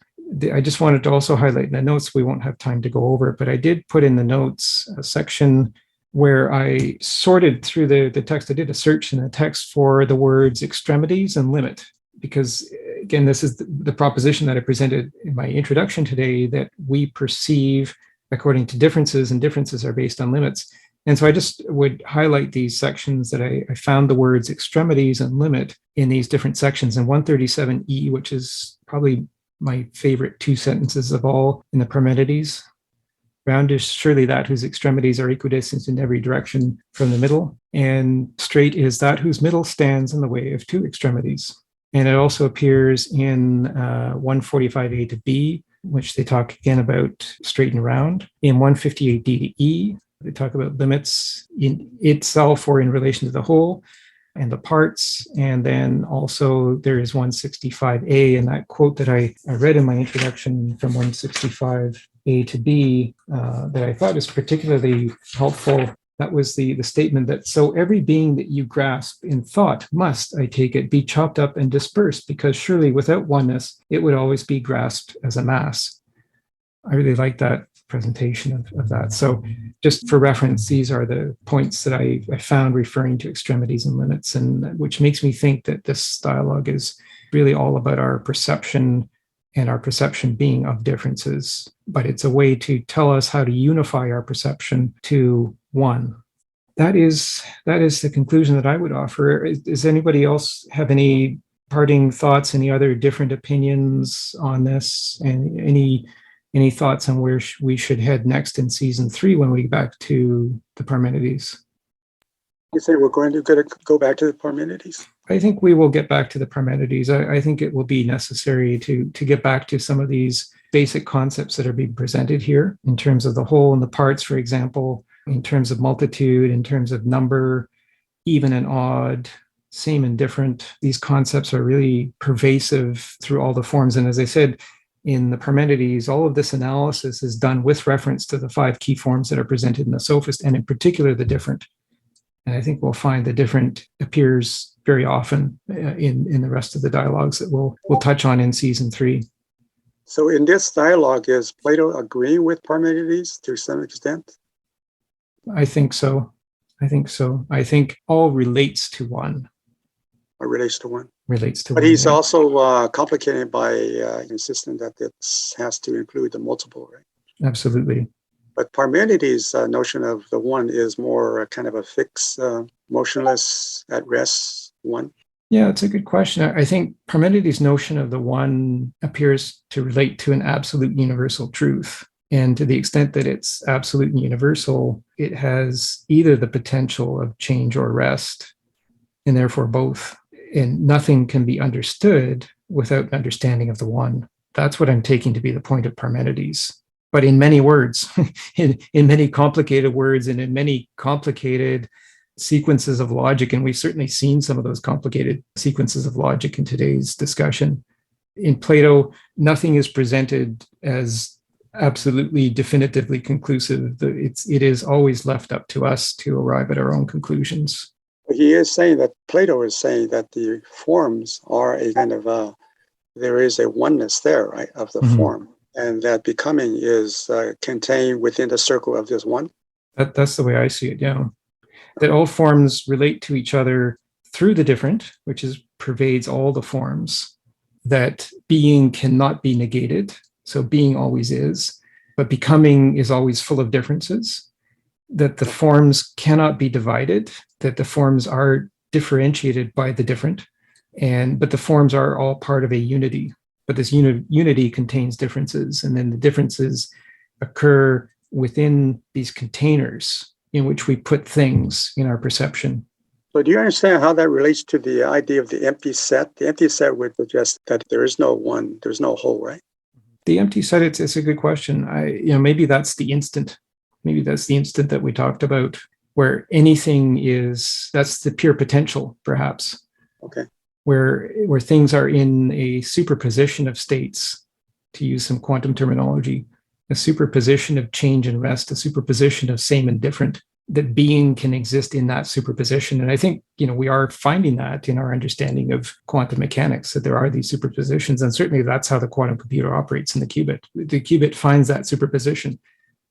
I just wanted to also highlight in the notes, we won't have time to go over it, but I did put in the notes a section where I sorted through the text. I did a search in the text for the words extremities and limit, because again, this is the proposition that I presented in my introduction today, that we perceive according to differences, and differences are based on limits. And so I just would highlight these sections that I found the words extremities and limit in these different sections. In 137E, which is probably my favorite two sentences of all in the Parmenides. Round is surely that whose extremities are equidistant in every direction from the middle, and straight is that whose middle stands in the way of two extremities. And it also appears in 145A to B, which they talk again about straight and round. In 158D to E, they talk about limits in itself or in relation to the whole and the parts. And then also there is 165A, and that quote that I read in my introduction from 165A to B that I thought was particularly helpful. That was the statement that, so every being that you grasp in thought must, I take it, be chopped up and dispersed, because surely without oneness, it would always be grasped as a mass. I really like that presentation of that. So just for reference, these are the points that I found referring to extremities and limits, and which makes me think that this dialogue is really all about our perception and our perception being of differences, but it's a way to tell us how to unify our perception to one. That is the conclusion that I would offer. Does anybody else have any parting thoughts, any other different opinions on this, and any thoughts on where we should head next in season 3 when we get back to the Parmenides? You say we're going to go back to the Parmenides? I think we will get back to the Parmenides. I think it will be necessary to get back to some of these basic concepts that are being presented here in terms of the whole and the parts, for example, in terms of multitude, in terms of number, even and odd, same and different. These concepts are really pervasive through all the forms. And as I said, in the Parmenides, all of this analysis is done with reference to the 5 key forms that are presented in the Sophist, and in particular, the different. And I think we'll find the different appears very often in the rest of the dialogues that we'll touch on in season 3. So in this dialogue, is Plato agreeing with Parmenides to some extent? I think so. I think all relates to one. Or relates to one? relates to But one. he's Yeah. also complicated by insisting that it has to include the multiple, right? Absolutely. But Parmenides' notion of the one is more kind of a fixed, motionless, at rest one. Yeah, it's a good question. I think Parmenides' notion of the one appears to relate to an absolute universal truth. And to the extent that it's absolute and universal, it has either the potential of change or rest, and therefore both. And nothing can be understood without an understanding of the one. That's what I'm taking to be the point of Parmenides. But in many words, in many complicated words, and in many complicated sequences of logic, and we've certainly seen some of those complicated sequences of logic in today's discussion. In Plato, nothing is presented as absolutely definitively conclusive. It is always left up to us to arrive at our own conclusions. He is saying that Plato is saying that the forms are a kind of there is a oneness there, right, of the form, and that becoming is contained within the circle of this one. That's the way I see it. Yeah. That all forms relate to each other through the different, which pervades all the forms, that being cannot be negated. So being always is, but becoming is always full of differences, that the forms cannot be divided, that the forms are differentiated by the different, but the forms are all part of a unity. But this unity contains differences, and then the differences occur within these containers in which we put things in our perception. So do you understand how that relates to the idea of the empty set? The empty set would suggest that there is no one, there's no whole, right? The empty set, it's a good question. Maybe that's the instant. Maybe that's the instant that we talked about, where anything that's the pure potential, perhaps. Okay. Where things are in a superposition of states, to use some quantum terminology, a superposition of change and rest, a superposition of same and different, that being can exist in that superposition. And I think, we are finding that in our understanding of quantum mechanics, that there are these superpositions. And certainly that's how the quantum computer operates in the qubit. The qubit finds that superposition.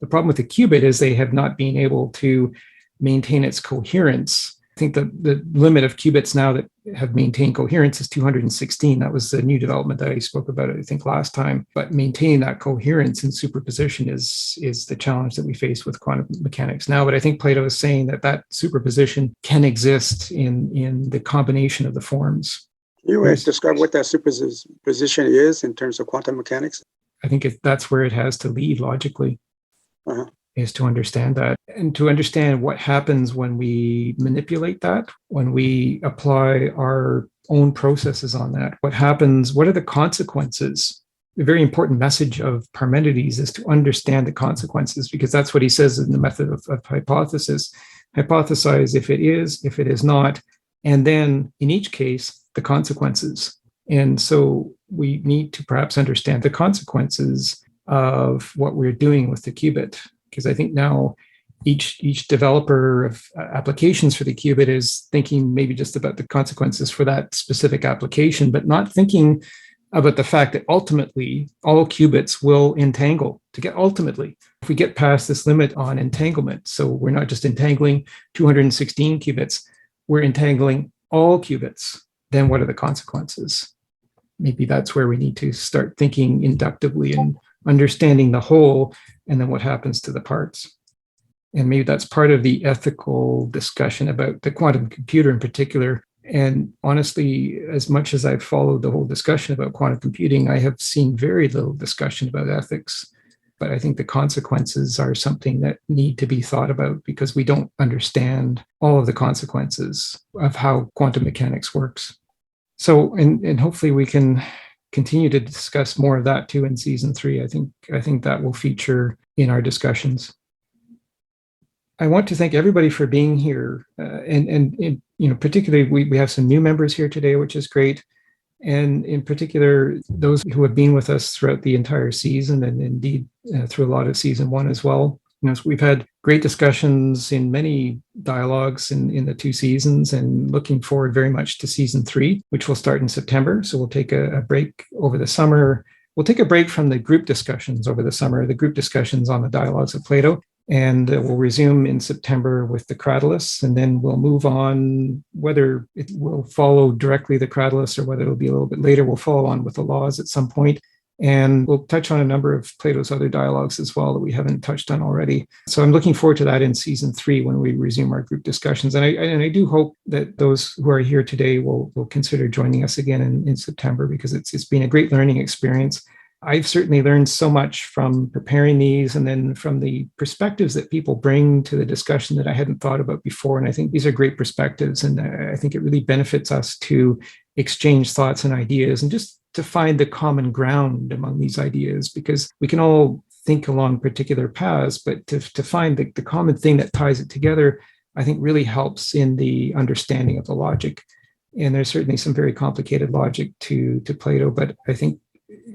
The problem with the qubit is they have not been able to maintain its coherence. I think the limit of qubits now that have maintained coherence is 216. That was the new development that I spoke about, I think, last time. But maintaining that coherence in superposition is the challenge that we face with quantum mechanics now. But I think Plato is saying that superposition can exist in the combination of the forms. You describe what that superposition is in terms of quantum mechanics? I think that's where it has to lead logically. Uh-huh. Is to understand that, and to understand what happens when we manipulate that, when we apply our own processes on that. What happens? What are the consequences? The very important message of Parmenides is to understand the consequences, because that's what he says in the method of hypothesis. Hypothesize if it is not, and then in each case, the consequences. And so we need to perhaps understand the consequences of what we're doing with the qubit. Because I think now each developer of applications for the qubit is thinking maybe just about the consequences for that specific application, but not thinking about the fact that ultimately all qubits will entangle. Ultimately, if we get past this limit on entanglement, so we're not just entangling 216 qubits, we're entangling all qubits, then what are the consequences? Maybe that's where we need to start thinking inductively and understanding the whole, and then what happens to the parts. And maybe that's part of the ethical discussion about the quantum computer in particular. And honestly, as much as I've followed the whole discussion about quantum computing, I have seen very little discussion about ethics. But I think the consequences are something that need to be thought about, because we don't understand all of the consequences of how quantum mechanics works. So, and hopefully we can continue to discuss more of that too in season 3. I think that will feature in our discussions. I want to thank everybody for being here, and particularly we have some new members here today, which is great, and in particular those who have been with us throughout the entire season, and indeed through a lot of season 1 as well. So we've had great discussions in many dialogues in the 2 seasons, and looking forward very much to season 3, which will start in September. So we'll take a break over the summer. We'll take a break from the group discussions over the summer, the group discussions on the dialogues of Plato, And we'll resume in September with the Cratylus, and then we'll move on, whether it will follow directly the Cratylus or whether it'll be a little bit later, we'll follow on with the Laws at some point. And we'll touch on a number of Plato's other dialogues as well that we haven't touched on already. So I'm looking forward to that in season 3 when we resume our group discussions. And I do hope that those who are here today will consider joining us again in September, because it's been a great learning experience. I've certainly learned so much from preparing these, and then from the perspectives that people bring to the discussion that I hadn't thought about before. And I think these are great perspectives, and I think it really benefits us to exchange thoughts and ideas and just to find the common ground among these ideas, because we can all think along particular paths, but to find the common thing that ties it together, I think really helps in the understanding of the logic. And there's certainly some very complicated logic to Plato, but I think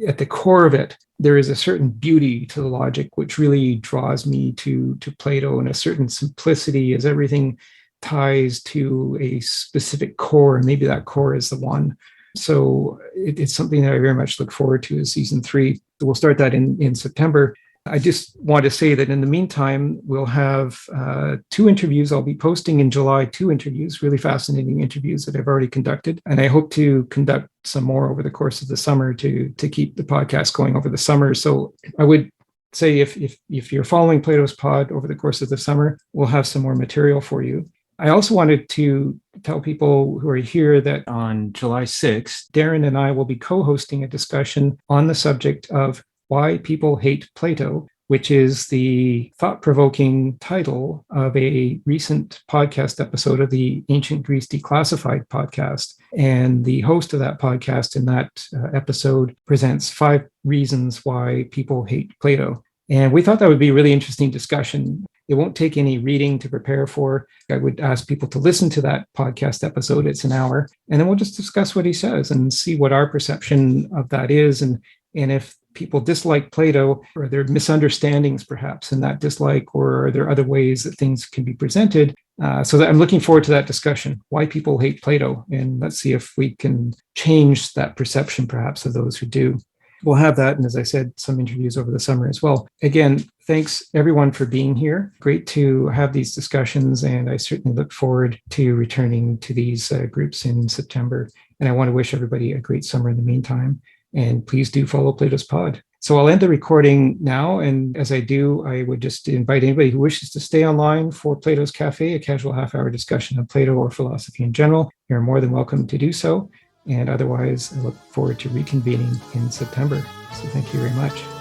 at the core of it, there is a certain beauty to the logic which really draws me to Plato, and a certain simplicity as everything ties to a specific core, and maybe that core is the one. So it's something that I very much look forward to as season 3. We'll start that in September. I just want to say that in the meantime, we'll have 2 interviews. I'll be posting in July 2 interviews, really fascinating interviews that I've already conducted. And I hope to conduct some more over the course of the summer to keep the podcast going over the summer. So I would say if you're following Plato's Pod over the course of the summer, we'll have some more material for you. I also wanted to tell people who are here that on July 6th, Darren and I will be co-hosting a discussion on the subject of Why People Hate Plato, which is the thought-provoking title of a recent podcast episode of the Ancient Greece Declassified podcast. And the host of that podcast in that episode presents 5 reasons why people hate Plato. And we thought that would be a really interesting discussion. It won't take any reading to prepare for. I would ask people to listen to that podcast episode. It's an hour. And then we'll just discuss what he says and see what our perception of that is. And if people dislike Plato, or there are misunderstandings perhaps in that dislike, or are there other ways that things can be presented? So that I'm looking forward to that discussion, why people hate Plato. And let's see if we can change that perception perhaps of those who do. We'll have that, and as I said, some interviews over the summer as well. Again, thanks everyone for being here. Great to have these discussions, and I certainly look forward to returning to these groups in September. And I want to wish everybody a great summer in the meantime. And please do follow Plato's Pod. So I'll end the recording now. And as I do, I would just invite anybody who wishes to stay online for Plato's Cafe, a casual half-hour discussion of Plato or philosophy in general. You're more than welcome to do so. And otherwise, I look forward to reconvening in September. So thank you very much.